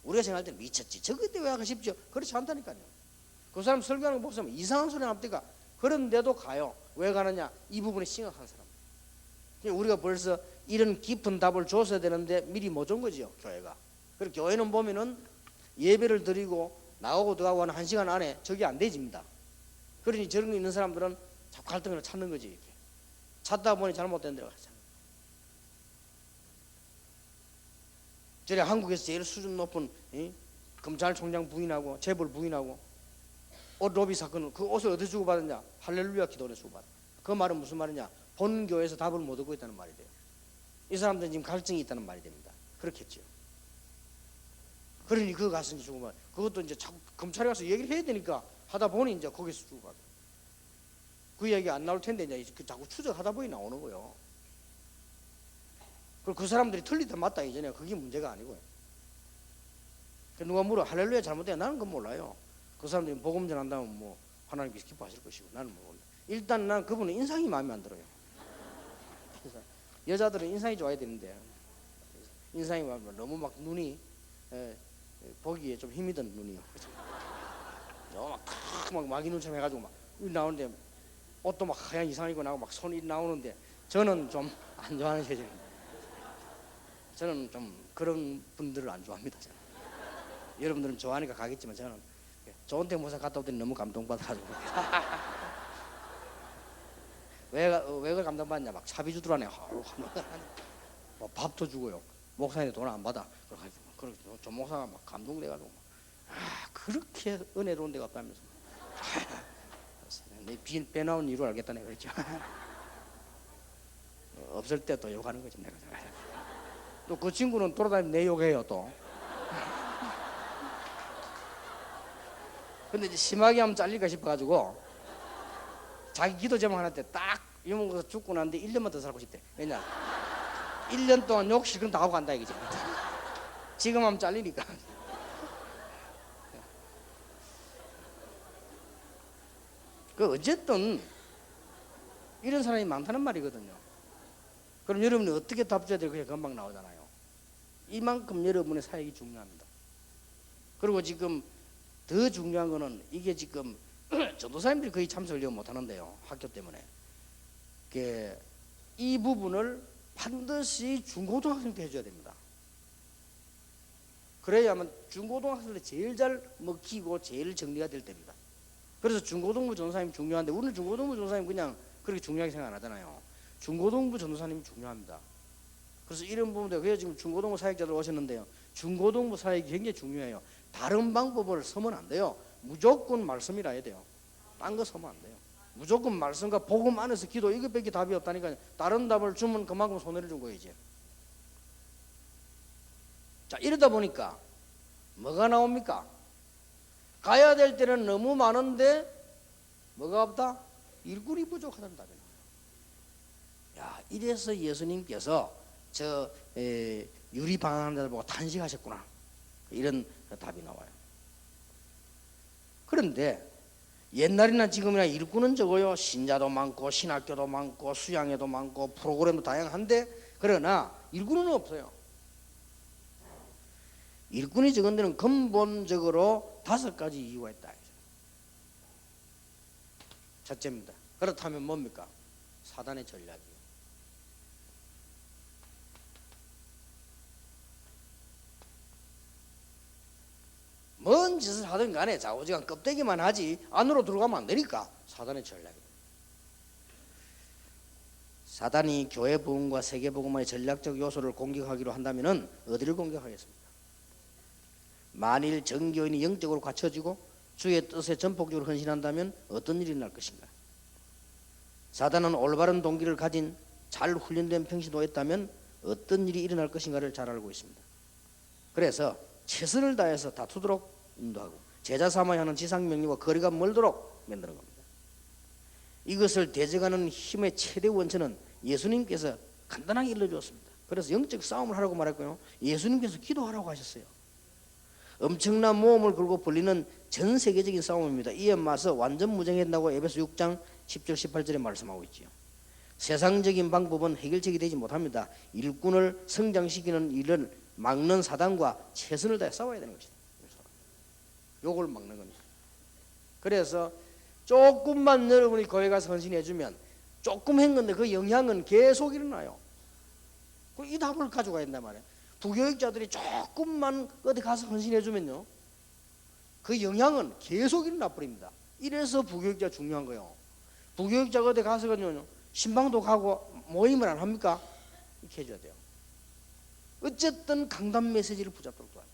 Speaker 1: 우리가 생각할 때는 미쳤지. 저거 때문에 가고 싶죠? 그렇지 않다니까요. 그 사람 설교하는 거 보면 이상한 소리 합니까? 그런데도 가요. 왜 가느냐? 이 부분이 심각한 사람. 우리가 벌써 이런 깊은 답을 줬어야 되는데 미리 못 준 거죠, 교회가. 그리고 교회는 보면은 예배를 드리고 나오고 들어가고 하는 1시간 안에 저게 안 되집니다. 그러니 저런 거 있는 사람들은 자꾸 갈등을 찾는 거지. 이렇게. 찾다 보니 잘못된 데가 가잖아. 저래 한국에서 제일 수준 높은 검찰총장 부인하고 재벌 부인하고 옷 로비 사건은 그 옷을 어디서 주고받았냐? 할렐루야 기도원에 주고받아. 그 말은 무슨 말이냐? 본교에서 답을 못 얻고 있다는 말이 돼요. 이 사람들은 지금 갈증이 있다는 말이 됩니다. 그렇겠죠. 그러니 그거 가서 이제 주고받아. 그것도 이제 자꾸 검찰에 가서 얘기를 해야 되니까 하다 보니 이제 거기서 주고받아. 그 얘기 안 나올 텐데 이제 자꾸 추적하다 보니 나오는 거예요. 그리고 그 사람들이 틀리다 맞다 이전에 그게 문제가 아니고요. 누가 물어 할렐루야 잘못돼? 나는 그건 몰라요. 그 사람들이 복음 전한다면 뭐 하나님께서 기뻐하실 것이고 나는 모르겠네. 일단 난 그분의 인상이 마음에 안 들어요. 그래서 여자들은 인상이 좋아야 되는데 인상이 너무 막 눈이 보기에 좀 힘이 든 눈이요. 너무 막 마귀 눈처럼 해가지고 막 나오는데 옷도 막 하얀 이상한 거 나오고 막 손이 나오는데 저는 좀 안 좋아하는 체질입니다. 저는 좀 그런 분들을 안 좋아합니다. 저는. 여러분들은 좋아하니까 가겠지만 저는 좋은 데 모사 갔다 오더니 너무 감동받아가지고 왜 그걸 감동받냐? 막 차비 주더라네. 뭐 밥도 주고요. 목사님이 돈 안 받아. 그래가지고 저 목사가 막 감동돼가지고 그렇게 은혜로운 데가 없다면서. 내 빚 빼나온 이유를 알겠다네 그랬죠. 없을 때 또 욕하는 거지 내가. 또 그 친구는 돌아다니면 내 욕해요 또. 근데 이제 심하게 하면 잘릴까 싶어가지고 자기 기도 제목 하나 때 딱 이모가 죽고 났는데 1년만 더 살고 싶대. 왜냐? 1년 동안 욕 실컷 다 하고 간다 이거지. 지금 하면 잘리니까. 그 어쨌든 이런 사람이 많다는 말이거든요. 그럼 여러분이 어떻게 답 줘야 될지 금방 나오잖아요. 이만큼 여러분의 사역이 중요합니다. 그리고 지금 더 중요한 거는 이게 지금 전도사님들이 거의 참석을 못 하는데요. 학교 때문에. 이 부분을 반드시 중고등학생 때 해줘야 됩니다. 그래야만 중고등학생 때 제일 잘 먹히고 제일 정리가 될 때입니다. 그래서 중고등부 전도사님이 중요한데 우리는 중고등부 전도사님 그냥 그렇게 중요하게 생각 안 하잖아요. 중고등부 전도사님이 중요합니다. 그래서 이런 부분도 그래서 지금 중고등부 사역자들 오셨는데요. 중고등부 사역이 굉장히 중요해요. 다른 방법을 쓰면 안 돼요. 무조건 말씀이라 해야 돼요. 딴 거 쓰면 안 돼요. 무조건 말씀과 복음 안에서 기도 이것밖에 답이 없다니까. 다른 답을 주면 그만큼 손해를 준 거예요 이제. 자 이러다 보니까 뭐가 나옵니까? 가야 될 때는 너무 많은데 뭐가 없다? 일꾼이 부족하다는 답이 나와요. 야 이래서 예수님께서 저 유리 방황하는 데를 보고 탄식하셨구나 이런 답이 나와요. 그런데 옛날이나 지금이나 일꾼은 적어요. 신자도 많고 신학교도 많고 수양회도 많고 프로그램도 다양한데 그러나 일꾼은 없어요. 일꾼이 적은 데는 근본적으로 5가지 이유가 있다. 첫째입니다. 그렇다면 뭡니까? 사단의 전략이에요. 뭔 짓을 하든 간에 좌우지간 껍데기만 하지 안으로 들어가면 안 되니까 사단의 전략이에요. 사단이 교회 복음과 세계 복음의 전략적 요소를 공격하기로 한다면 어디를 공격하겠습니까? 만일 정교인이 영적으로 갖춰지고 주의 뜻에 전폭적으로 헌신한다면 어떤 일이 날 것인가? 사단은 올바른 동기를 가진 잘 훈련된 평신도였다면 어떤 일이 일어날 것인가를 잘 알고 있습니다. 그래서 최선을 다해서 다투도록 인도하고 제자 삼아야 하는 지상명령과 거리가 멀도록 만드는 겁니다. 이것을 대적하는 힘의 최대 원천은 예수님께서 간단하게 일러주었습니다. 그래서 영적 싸움을 하라고 말했고요, 예수님께서 기도하라고 하셨어요. 엄청난 모험을 걸고 벌리는 전 세계적인 싸움입니다. 이에 맞서 완전 무장한다고 에베소 6장 10절 18절에 말씀하고 있지요. 세상적인 방법은 해결책이 되지 못합니다. 일꾼을 성장시키는 일을 막는 사단과 최선을 다해 싸워야 되는 것이다. 요걸 막는 겁니다. 그래서 조금만 여러분이 교회 가서 헌신해주면 조금 한 건데 그 영향은 계속 일어나요. 이 답을 가져가야 된단 말이에요. 부교육자들이 조금만 어디 가서 헌신해주면요, 그 영향은 계속 일어나 버립니다. 이래서 부교육자 중요한 거예요. 부교육자가 어디 가서는요, 신방도 가고 모임을 안 합니까? 이렇게 해줘야 돼요. 어쨌든 강단 메시지를 붙잡도록 도와요.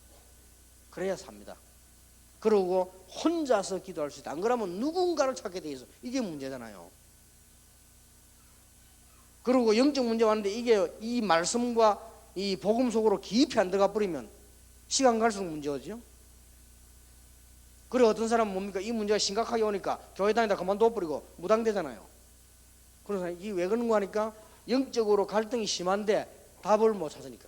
Speaker 1: 그래야 삽니다. 그러고 혼자서 기도할 수 있다. 안 그러면 누군가를 찾게 돼 있어. 이게 문제잖아요. 그리고 영적 문제 왔는데 이게 이 말씀과 이 복음 속으로 깊이 안 들어가 버리면 시간 갈수록 문제거든요. 그리고 어떤 사람은 뭡니까? 이 문제가 심각하게 오니까 교회 다니다 그만둬 버리고 무당되잖아요. 그래서 이게 왜 그런 거 하니까 영적으로 갈등이 심한데 답을 못 찾으니까.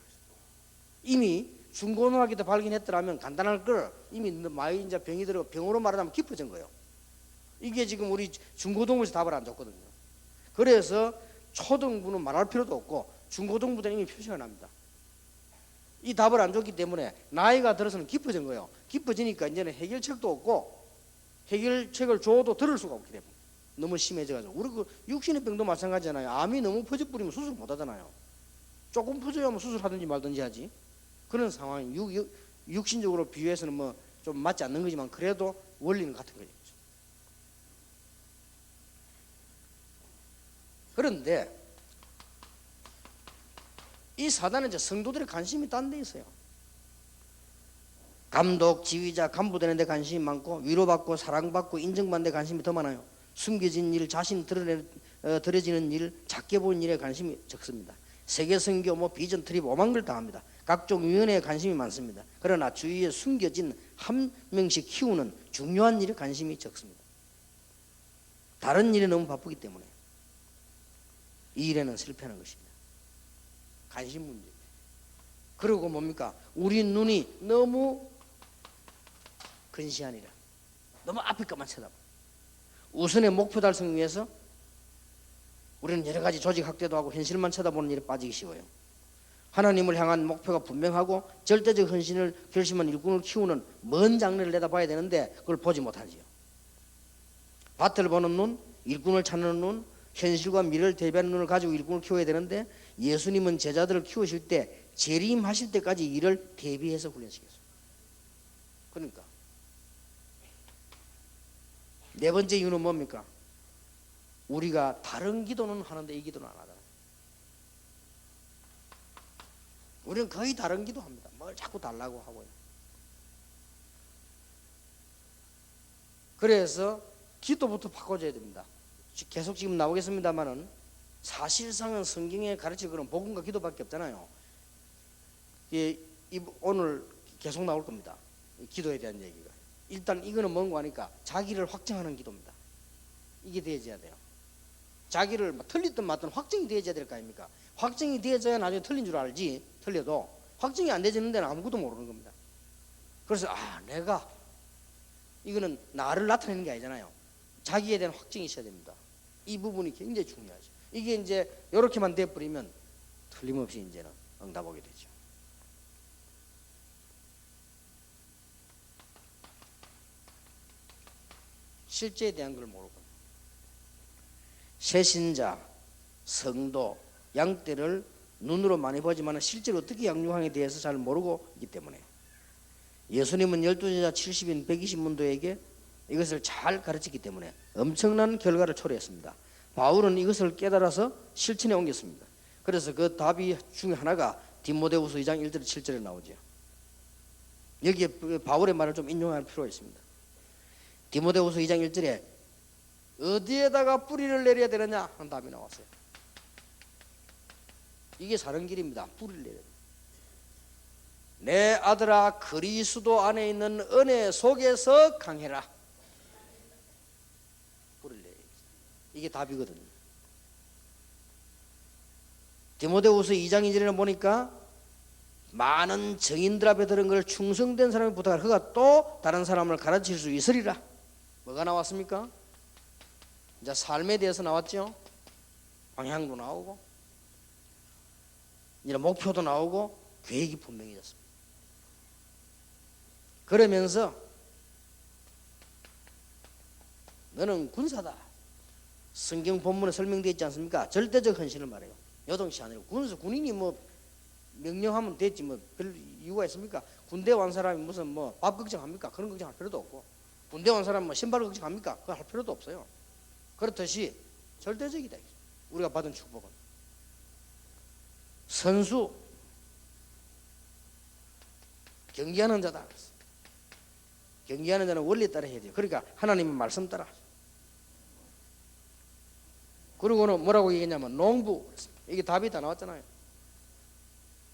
Speaker 1: 이미 중고등학교 때 발견했더라면 간단할 걸 이미 많이 이제 병이 들어 병으로 말하자면 깊어진 거예요. 이게 지금 우리 중고등부에서 답을 안 줬거든요. 그래서 초등부는 말할 필요도 없고 중고등부 때는 이미 표시가 납니다. 이 답을 안 줬기 때문에 나이가 들어서는 깊어진 거예요. 깊어지니까 이제는 해결책도 없고 해결책을 줘도 들을 수가 없게 됩니다. 너무 심해져가지고. 우리 그 육신의 병도 마찬가지잖아요. 암이 너무 퍼져버리면 수술 못 하잖아요. 조금 퍼져야 뭐 수술하든지 말든지 하지. 그런 상황이 육신적으로 비유해서는 뭐 좀 맞지 않는 거지만 그래도 원리는 같은 거죠. 그런데 이 사단은 이제 성도들의 관심이 딴 데 있어요. 감독, 지휘자, 간부 되는 데 관심이 많고 위로받고 사랑받고 인정받는 데 관심이 더 많아요. 숨겨진 일, 자신 드러지는 일, 작게 보는 일에 관심이 적습니다. 세계 선교, 비전 트립 오만 걸 다 합니다. 각종 위원회에 관심이 많습니다. 그러나 주위에 숨겨진 한 명씩 키우는 중요한 일에 관심이 적습니다. 다른 일에 너무 바쁘기 때문에 이 일에는 실패하는 것입니다. 관심 문제. 그리고 뭡니까? 우리 눈이 너무 근시하니라. 너무 앞에 것만 쳐다봐. 우선의 목표 달성을 위해서 우리는 여러 가지 조직 확대도 하고 현실만 쳐다보는 일에 빠지기 쉬워요. 하나님을 향한 목표가 분명하고 절대적 헌신을 결심한 일꾼을 키우는 먼 장래를 내다봐야 되는데 그걸 보지 못하지요. 밭을 보는 눈, 일꾼을 찾는 눈, 현실과 미래를 대비하는 눈을 가지고 일꾼을 키워야 되는데 예수님은 제자들을 키우실 때 재림하실 때까지 일을 대비해서 훈련시켰어요. 그러니까 네 번째 이유는 뭡니까? 우리가 다른 기도는 하는데 이 기도는 안 하잖아요. 우리는 거의 다른 기도 합니다. 뭘 자꾸 달라고 하고요. 그래서 기도부터 바꿔줘야 됩니다. 계속 지금 나오겠습니다만은 사실상은 성경에 가르칠 그런 복음과 기도밖에 없잖아요. 오늘 계속 나올 겁니다. 기도에 대한 얘기가. 일단 이거는 뭔가 하니까 자기를 확정하는 기도입니다. 이게 되어져야 돼요. 자기를 틀리든 맞든 확정이 되어져야 될 거 아닙니까? 확정이 되어져야 나중에 틀린 줄 알지. 틀려도 확정이 안 되지는 데는 아무것도 모르는 겁니다. 그래서 내가 이거는 나를 나타내는 게 아니잖아요. 자기에 대한 확정이 있어야 됩니다. 이 부분이 굉장히 중요하죠. 이게 이제 이렇게만 돼버리면 틀림없이 이제는 응답하게 되죠. 실제에 대한 걸 모르고 새신자, 성도, 양떼를 눈으로 많이 보지만 실제로 어떻게 양육하에 대해서 잘 모르고 있기 때문에 예수님은 12제자 70인 120문도에게 이것을 잘 가르쳤기 때문에 엄청난 결과를 초래했습니다. 바울은 이것을 깨달아서 실천에 옮겼습니다. 그래서 그 답이 중에 하나가 디모데후서 2장 1절 7절에 나오죠. 여기에 바울의 말을 좀 인용할 필요가 있습니다. 디모데후서 2장 1절에 어디에다가 뿌리를 내려야 되느냐 하는 답이 나왔어요. 이게 사는 길입니다. 뿌리를 내려야 돼요. 내 아들아 그리스도 안에 있는 은혜 속에서 강해라. 뿌리를 내야 이게 답이거든요. 디모데후서 2장 2절에 보니까 많은 정인들 앞에 들은 걸 충성된 사람이 부탁하라. 그가 또 다른 사람을 가르칠 수 있으리라. 뭐가 나왔습니까? 이제 삶에 대해서 나왔죠. 방향도 나오고 이제 목표도 나오고 계획이 분명해졌습니다. 그러면서 너는 군사다. 성경 본문에 설명되어 있지 않습니까? 절대적 헌신을 말해요. 여동시 아니고 군인이 뭐 명령하면 됐지 뭐 별 이유가 있습니까? 군대 온 사람이 무슨 뭐 밥 걱정합니까? 그런 걱정할 필요도 없고, 군대 온 사람은 뭐 신발 걱정합니까? 그거 할 필요도 없어요. 그렇듯이 절대적이다. 우리가 받은 축복은 선수 경기하는 자다. 경기하는 자는 원리에 따라 해야 돼요. 그러니까 하나님의 말씀 따라. 그리고는 뭐라고 얘기했냐면 농부. 이게 답이 다 나왔잖아요.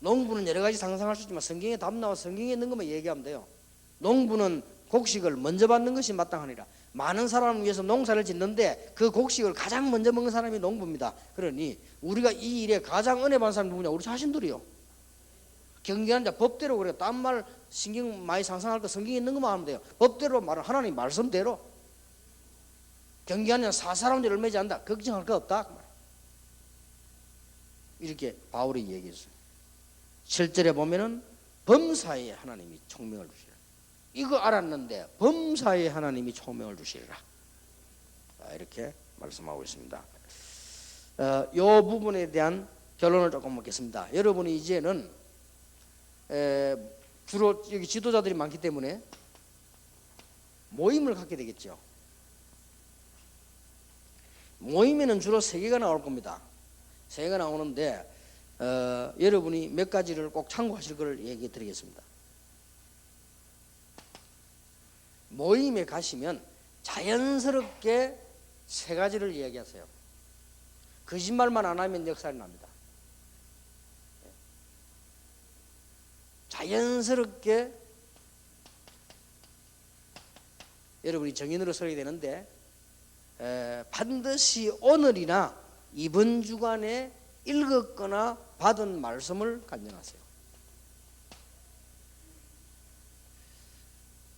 Speaker 1: 농부는 여러 가지 상상할 수 있지만 성경에 답 나와 성경에 있는 것만 얘기하면 돼요. 농부는 곡식을 먼저 받는 것이 마땅하니라. 많은 사람을 위해서 농사를 짓는데 그 곡식을 가장 먼저 먹는 사람이 농부입니다. 그러니 우리가 이 일에 가장 은혜 받는 사람이 누구냐? 우리 자신들이요. 경계하는 자 법대로. 그래 딴 말 신경 많이 상상할 거 성경에 있는 것만 하면 돼요. 법대로 말은 하나님 말씀대로. 경계하는 자 사사람들 얼마지 않다. 걱정할 거 없다. 이렇게 바울이 얘기했어요. 7절에 보면은 범사에 하나님이 총명을 주시라. 이거 알았는데 범사에 하나님이 총명을 주시리라. 이렇게 말씀하고 있습니다. 이 부분에 대한 결론을 조금 먹겠습니다. 여러분이 이제는 주로 여기 지도자들이 많기 때문에 모임을 갖게 되겠죠. 모임에는 주로 3개가 나올 겁니다. 3개가 나오는데 여러분이 몇 가지를 꼭 참고하실 것을 얘기해 드리겠습니다. 모임에 가시면 자연스럽게 3가지를 이야기하세요. 거짓말만 안 하면 역살이 납니다. 자연스럽게 여러분이 정인으로 서게 되는데 반드시 오늘이나 이번 주간에 읽었거나 받은 말씀을 간증하세요.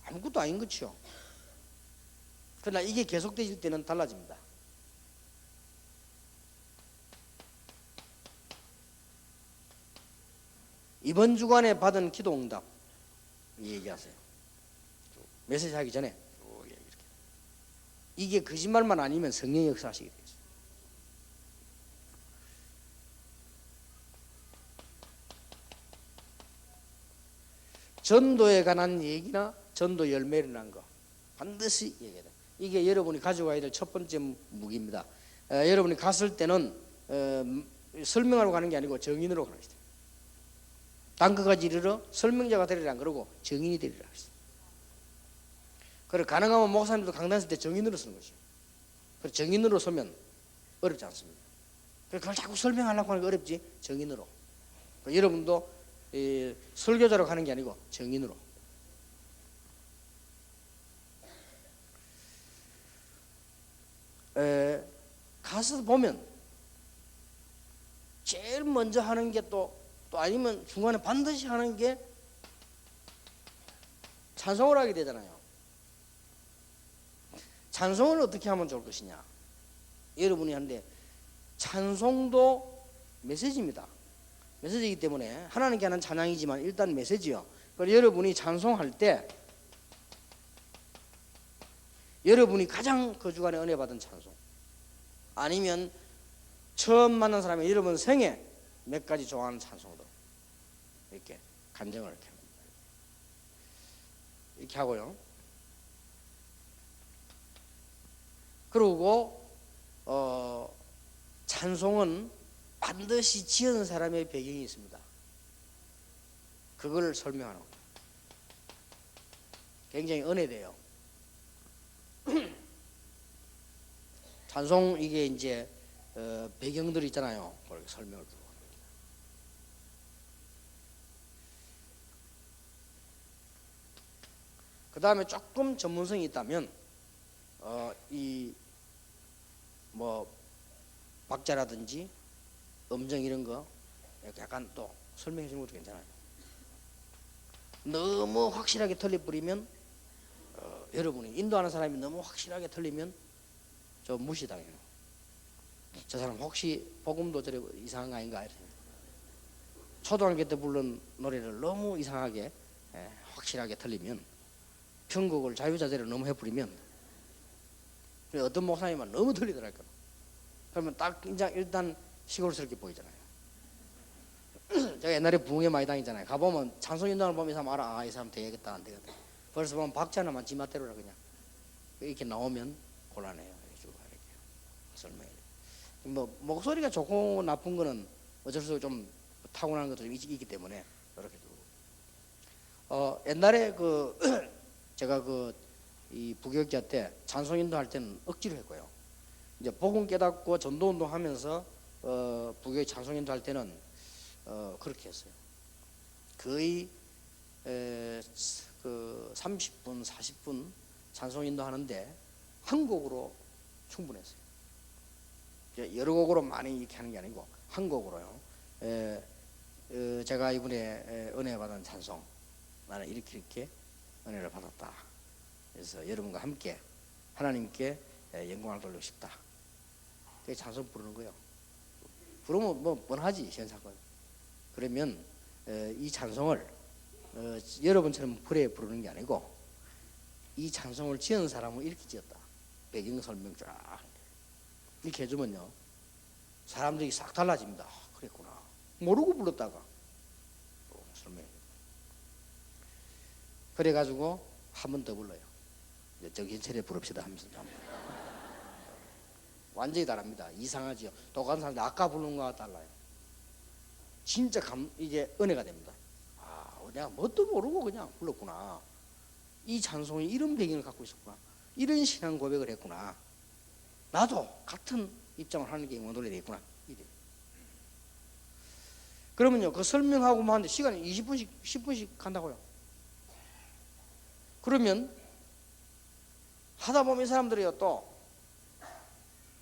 Speaker 1: 아무것도 아닌 거죠. 그러나 이게 계속되실 때는 달라집니다. 이번 주간에 받은 기도 응답 얘기하세요. 메시지 하기 전에 이렇게. 이게 거짓말만 아니면 성령의 역사하시게 되겠어요. 전도에 관한 얘기나 전도 열매라는 거 반드시 얘기해야 돼요. 이게 여러분이 가져가야 될 첫 번째 무기입니다. 여러분이 갔을 때는 설명하러 가는 게 아니고 정인으로 가는 거예요. 땅끝까지 이르러 설명자가 되리라 안 그러고 정인이 되리라 했어요. 그래 가능하면 목사님도 강단 쓸 때 정인으로 쓰는 거죠. 그래 정인으로 서면 어렵지 않습니다. 그래 그걸 자꾸 설명하려고 하는 게 어렵지. 정인으로. 그러니까 여러분도 설교자로 가는 게 아니고 정인으로. 가서 보면 제일 먼저 하는 게 또 아니면 중간에 반드시 하는 게 찬송을 하게 되잖아요. 찬송을 어떻게 하면 좋을 것이냐. 여러분이 하는데 찬송도 메시지입니다. 메시지이기 때문에 하나님께 하는 찬양이지만 일단 메시지요. 그래서 여러분이 찬송할 때 여러분이 가장 그 주간에 은혜 받은 찬송 아니면 처음 만난 사람이 여러분 생애 몇 가지 좋아하는 찬송도 이렇게 간증을 이렇게 하고요. 그리고 찬송은 반드시 지은 사람의 배경이 있습니다. 그걸 설명하는 거예요. 굉장히 은혜돼요. 찬송 이게 이제 배경들이 있잖아요. 그렇게 설명을 주고 그 다음에 조금 전문성이 있다면 이 뭐 박자라든지 음정 이런 거 약간 또 설명해 주는 것도 괜찮아요. 너무 확실하게 틀려버리면 여러분이 인도하는 사람이 너무 확실하게 틀리면 좀 무시당해요. 저 사람 혹시 복음도 저래 이상한 거 아닌가 이렇게. 초등학교 때 부른 노래를 너무 이상하게 확실하게 틀리면 편곡을 자유자재로 너무 해버리면 어떤 목사님은 너무 틀리더라고요. 그러면 딱 일단 시골스럽게 보이잖아요. 제가 옛날에 부흥회 많이 다니잖아요. 가보면 찬송인도를 보면 이 사람 알아. 이 사람 되겠다 안 되겠다. 벌써 보면 박자 하나만 지맛대로라 그냥 이렇게 나오면 곤란해요. 이렇게 설명해. 뭐 목소리가 좋고 나쁜 거는 어쩔 수 없이 좀 타고나는 것도 좀 있기 때문에 이렇게 옛날에 제가 이 부교육자 때 찬송인도 할 때는 억지로 했고요. 이제 복음 깨닫고 전도운동 하면서 부교육 찬송인도 할 때는 그렇게 했어요. 거의 30분, 40분 찬송인도 하는데 한 곡으로 충분했어요. 여러 곡으로 많이 이렇게 하는 게 아니고 한 곡으로요. 제가 이번에 은혜 받은 찬송, 나는 이렇게 은혜를 받았다. 그래서 여러분과 함께 하나님께 영광을 돌리고 싶다. 그게 찬송 부르는 거예요. 부르면 뭐 뻔하지 시원사건. 그러면 이 찬송을 여러분처럼 부르는 게 아니고 이 찬송을 지은 사람은 이렇게 지었다. 배경 설명 쫙 이렇게 해주면요 사람들이 싹 달라집니다. 그랬구나. 모르고 불렀다가 설명. 그래가지고 한 번 더 불러요. 정신차려 부릅시다 하면서 완전히 다릅니다. 이상하지요. 똑같은 사람들 아까 부른 거와 달라요. 진짜 이게 은혜가 됩니다. 내가 뭣도 모르고 그냥 불렀구나. 이 찬송이 이런 배경을 갖고 있었구나. 이런 신앙 고백을 했구나. 나도 같은 입장을 하는 게 원돌이 되겠구나. 이래. 그러면요 그 설명하고만 하는데 시간이 20분씩 10분씩 간다고요. 그러면 하다 보면 이 사람들이요 또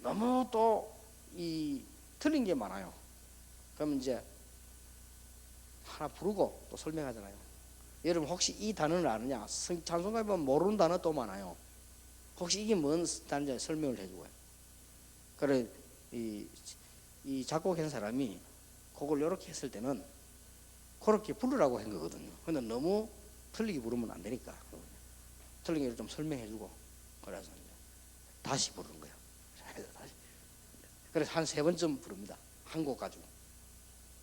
Speaker 1: 너무 또 이 틀린 게 많아요. 그러면 이제 하나 부르고 또 설명하잖아요. 여러분 혹시 이 단어를 아느냐? 찬송가에 보면 모르는 단어 또 많아요. 혹시 이게 뭔 단어인지 설명을 해주고요. 그래 이 작곡한 사람이 그걸 이렇게 했을 때는 그렇게 부르라고 한 거거든요. 근데 너무 틀리게 부르면 안 되니까 틀린 게 좀 설명해주고 그래서 이제 다시 부르는 거예요. 그래서 한 3번쯤 부릅니다. 한 곡 가지고.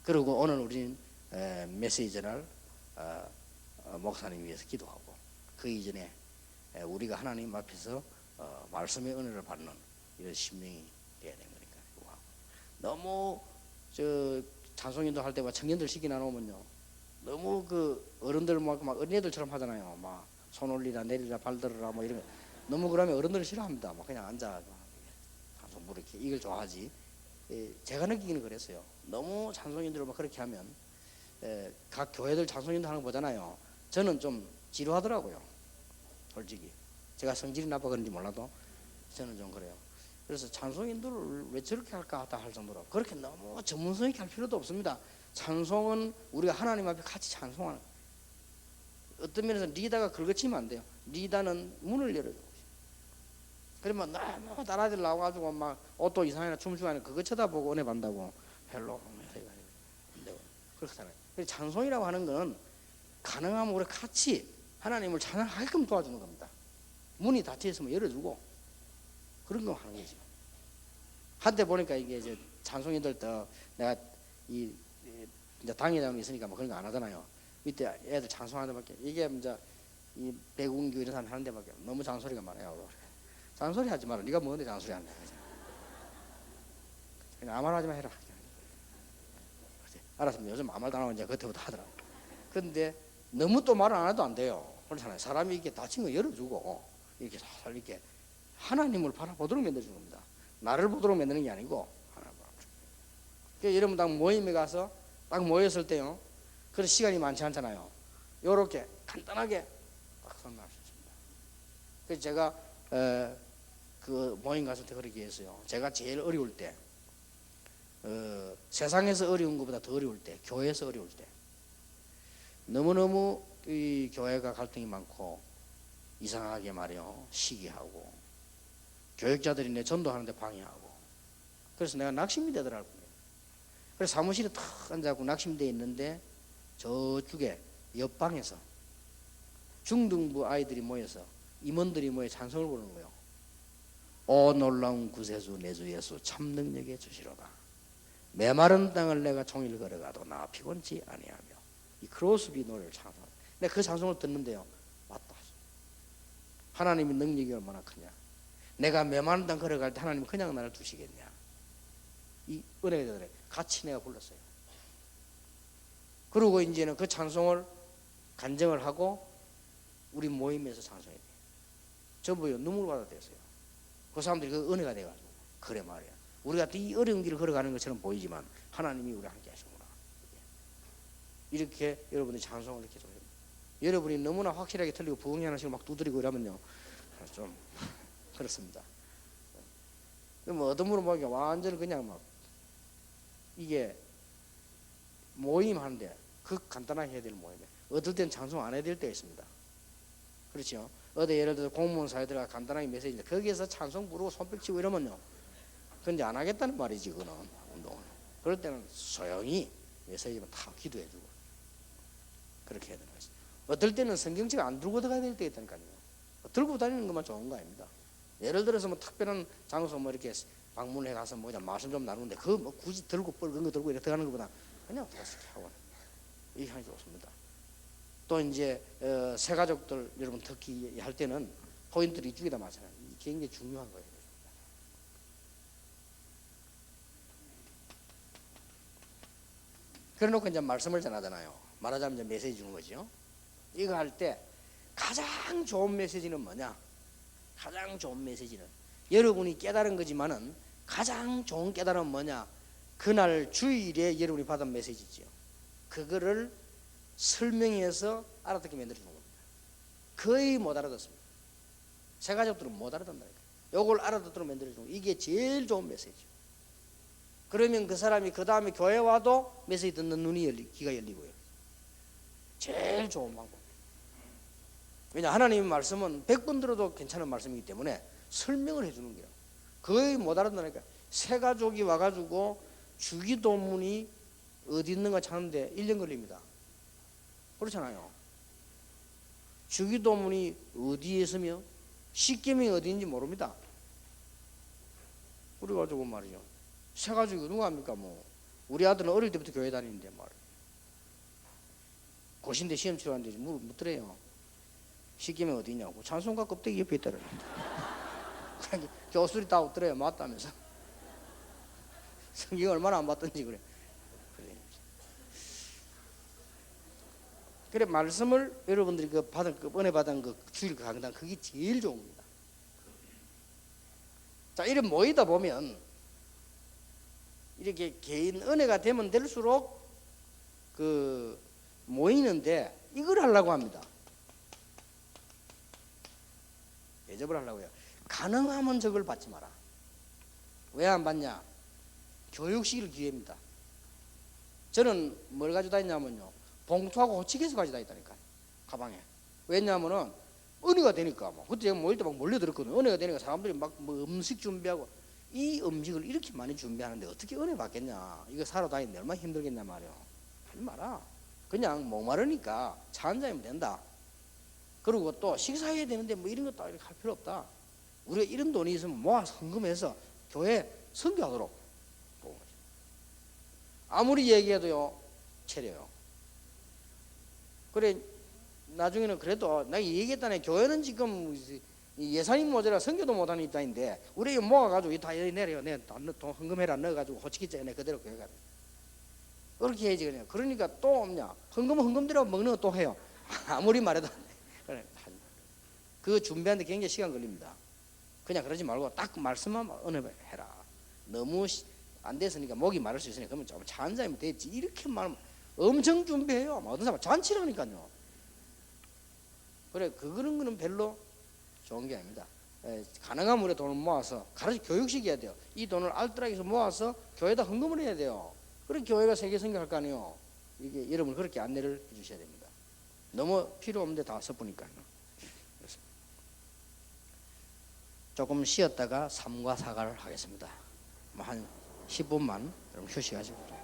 Speaker 1: 그리고 오늘 우리는 메시지날 목사님 위해서 기도하고 그 이전에 우리가 하나님 앞에서 말씀의 은혜를 받는 이런 심령이 돼야 되는 거니까. 너무 찬송인도 할 때 막 청년들 시기 나누면요 너무 어른들 막 어린애들처럼 하잖아요. 막 손 올리라 내리라 발 들어라 뭐 이런 거. 너무 그러면 어른들이 싫어합니다. 막 그냥 앉아 찬송 부르게 이걸 좋아하지. 제가 느끼기는 그랬어요. 너무 찬송인들을 막 그렇게 하면 각 교회들 찬송인도 하는 거 보잖아요. 저는 좀 지루하더라고요. 솔직히 제가 성질이 나빠 그런지 몰라도 저는 좀 그래요. 그래서 찬송인들을 왜 저렇게 할까 하다 할 정도로 그렇게 너무 전문성 있게 할 필요도 없습니다. 찬송은 우리가 하나님 앞에 같이 찬송하는, 어떤 면에서 리더가 긁어치면 안 돼요. 리더는 문을 열어주고, 그러면 너무 딸아들 나와가지고 막 옷도 이상하게 춤추고 하는 그거 쳐다보고 은혜 받는다고 별로 그렇게 살아요. 찬송이라고 하는 건 가능하면 우리 같이 하나님을 찬양하게끔 도와주는 겁니다. 문이 닫혀 있으면 열어주고 그런 거 하는 거죠. 한때 보니까 이게 이제 찬송인들 또 내가 이제 당회장이 있으니까 뭐 그런 거 안 하잖아요. 밑에 애들 찬송하는 데밖에 이게 이제 이 백운교 이런 사람 하는 데밖에 너무 잔소리가 많아요. 잔소리 하지 마라. 네가 뭔데 잔소리 한다. 그냥 아무 말 하지 마 해라. 알았으면 요즘 아무 말도 안 하고 이제 그때부터 하더라고. 그런데 너무 또 말을 안 해도 안 돼요. 그렇잖아요. 사람이 이렇게 다친 거 열어주고 이렇게 잘 이렇게 하나님을 바라보도록 만들어주는 겁니다. 나를 보도록 만드는 게 아니고 하나님을 바라보도록. 그러니까 여러분 딱 모임에 가서 딱 모였을 때요. 그런 시간이 많지 않잖아요. 요렇게 간단하게 딱 설명할 수 있습니다. 그래서 제가 그 모임 갔을 때 그렇게 했어요. 제가 제일 어려울 때, 세상에서 어려운 것보다 더 어려울 때, 교회에서 어려울 때, 너무너무 이 교회가 갈등이 많고 이상하게 말이요, 시기하고 교육자들이 내 전도하는데 방해하고, 그래서 내가 낙심이 되더라고요. 그래서 사무실에 탁 앉아갖고 낙심되어 있는데 저쪽에 옆방에서 중등부 아이들이 모여서 임원들이 모여 찬송을 부르는 거예요. 오 놀라운 구세주 내 주 예수 참 능력의 주시로다. 메마른 땅을 내가 종일 걸어가도 나 피곤치 아니하며, 이 크로스비 노래를 찬송합니다. 내가 그 찬송을 듣는데요, 맞다, 하나님의 능력이 얼마나 크냐, 내가 메마른 땅 걸어갈 때 하나님 그냥 나를 두시겠냐, 이 은혜가 되더래. 같이 내가 불렀어요. 그리고 이제는 그 찬송을 간증을 하고 우리 모임에서 찬송해야 돼요. 전부요 눈물 받아들였어요. 그 사람들이 그 은혜가 돼가지고, 그래 말이야, 우리가 이 어려운 길을 걸어가는 것처럼 보이지만 하나님이 우리 함께 하시구나. 이렇게 여러분이 찬송을 이렇게 좀 해요. 여러분이 너무나 확실하게 틀리고 부흥이 하나씩 막 두드리고 이러면요, 좀 그렇습니다. 뭐 어둠으로 보니까 완전 그냥 막 이게 모임 하는데 그 간단하게 해야 될 모임에 어떨 땐 찬송 안 해야 될 때가 있습니다. 그렇죠? 어디 예를 들어서 공무원 사회들과 간단하게 메시지인데 거기에서 찬송 부르고 손뼉 치고 이러면요, 그건 이제 안 하겠다는 말이지. 그거는 운동은. 그럴 때는 소용이 메시지만 다 기도해주고 그렇게 해야 되는 거지. 어떨 때는 성경책 안 들고 들어가야 될 때 있다니까요. 들고 다니는 것만 좋은 거 아닙니다. 예를 들어서 뭐 특별한 장소 뭐 이렇게 방문해 가서 뭐 그냥 말씀 좀 나누는데 그 뭐 굳이 들고 뻘건 거 들고 이렇게 들어가는 것보다 그냥 어떻게 하고 이 향이 좋습니다. 또 이제 새 가족들 여러분 특히 할 때는 포인트를 이쪽에다 맞춰요. 이게 굉장히 중요한 거예요. 그래놓고 이제 말씀을 전하잖아요. 말하자면 이제 메시지 주는 거죠. 이거 할 때 가장 좋은 메시지는 뭐냐? 가장 좋은 메시지는 여러분이 깨달은 거지만은 가장 좋은 깨달음은 뭐냐? 그날 주일에 여러분이 받은 메시지죠. 그거를 설명해서 알아듣게 만들어주는 겁니다. 거의 못 알아듣습니다. 새 가족들은 못 알아듣는다니까. 요걸 알아듣도록 만들어주는 거, 이게 제일 좋은 메시지죠. 그러면 그 사람이 그 다음에 교회 와도 메시지 듣는 눈이 귀가 열리고요. 제일 좋은 방법. 왜냐, 하나님의 말씀은 100번 들어도 괜찮은 말씀이기 때문에 설명을 해주는 거예요. 거의 못 알아듣는다니까. 새 가족이 와가지고 주기도문이 어디 있는가 찾는데 1년 걸립니다. 그렇잖아요. 주기도문이 어디에 있으며 십계명이 어디인지 모릅니다. 그래가지고 말이죠, 새 가족이 누가 합니까? 뭐 우리 아들은 어릴 때부터 교회 다니는데 말이에요. 고신대 시험 치러 왔는데 묻더래요. 십계명 어디냐고. 찬송가 껍데기 옆에 있더래요. 교수들이 다 웃더래요. 맞다면서. 성경 얼마나 안 봤던지 그래. 그래 말씀을 여러분들이 그 받은 그 은혜 받은 그 주일 강단, 그게 제일 좋은 겁니다. 자, 이래 모이다 보면 이렇게 개인 은혜가 되면 될수록 그 모이는데 이걸 하려고 합니다. 대접을 하려고요. 가능하면 저걸 받지 마라. 왜 안 받냐? 교육시킬 기회입니다. 저는 뭘 가지고 다니냐면요, 봉투하고 호치기에서 가지고 다니다니까, 가방에. 왜냐하면은 은혜가 되니까. 뭐 그때 제가 모일 때 막 몰려들었거든요. 은혜가 되니까 사람들이 막 뭐 음식 준비하고, 이 음식을 이렇게 많이 준비하는데 어떻게 은혜 받겠냐? 이거 사러 다니는데 얼마나 힘들겠냐 말이야. 하지 마라. 그냥 목마르니까 차 한 잔이면 된다. 그리고 또 식사해야 되는데 뭐 이런 것도 이렇게 할 필요 없다. 우리가 이런 돈이 있으면 모아서 헌금해서 교회 선교하도록 보는 거죠. 아무리 얘기해도요, 체려요. 그래 나중에는 그래도 내가 얘기했다네. 교회는 지금 예산이 모자라 선교도 못하는 입장인데 우리 모아가지고 다 내려, 내 돈 헌금해라 넣어가지고 호치기장에 내 그대로 교회 가요. 그렇게 해야지. 그냥. 그러니까 또 없냐? 헌금은 헌금대로 먹는 거 또 해요. 아무리 말해도 안 돼. 그래, 그 준비하는데 굉장히 시간 걸립니다. 그냥 그러지 말고 딱 말씀만 은혜 해라. 너무 안 됐으니까 목이 마를 수 있으니까 그러면 좀 차 한 잔이면 됐지. 이렇게 말하면 엄청 준비해요. 어떤 사람 잔치라니까요. 그래, 그런 거는 별로 좋은 게 아닙니다. 가능하면 우리 돈을 모아서 교육시켜야 돼요. 이 돈을 알뜰하게 모아서 교회에다 헌금을 해야 돼요. 그럼 교회가 세계 선교할 거 아니에요. 이게 여러분 그렇게 안내를 해주셔야 됩니다. 너무 필요 없는데 다 써보니까요. 조금 쉬었다가 3과 4가를 하겠습니다. 한 10분만 여러분 휴식하시고.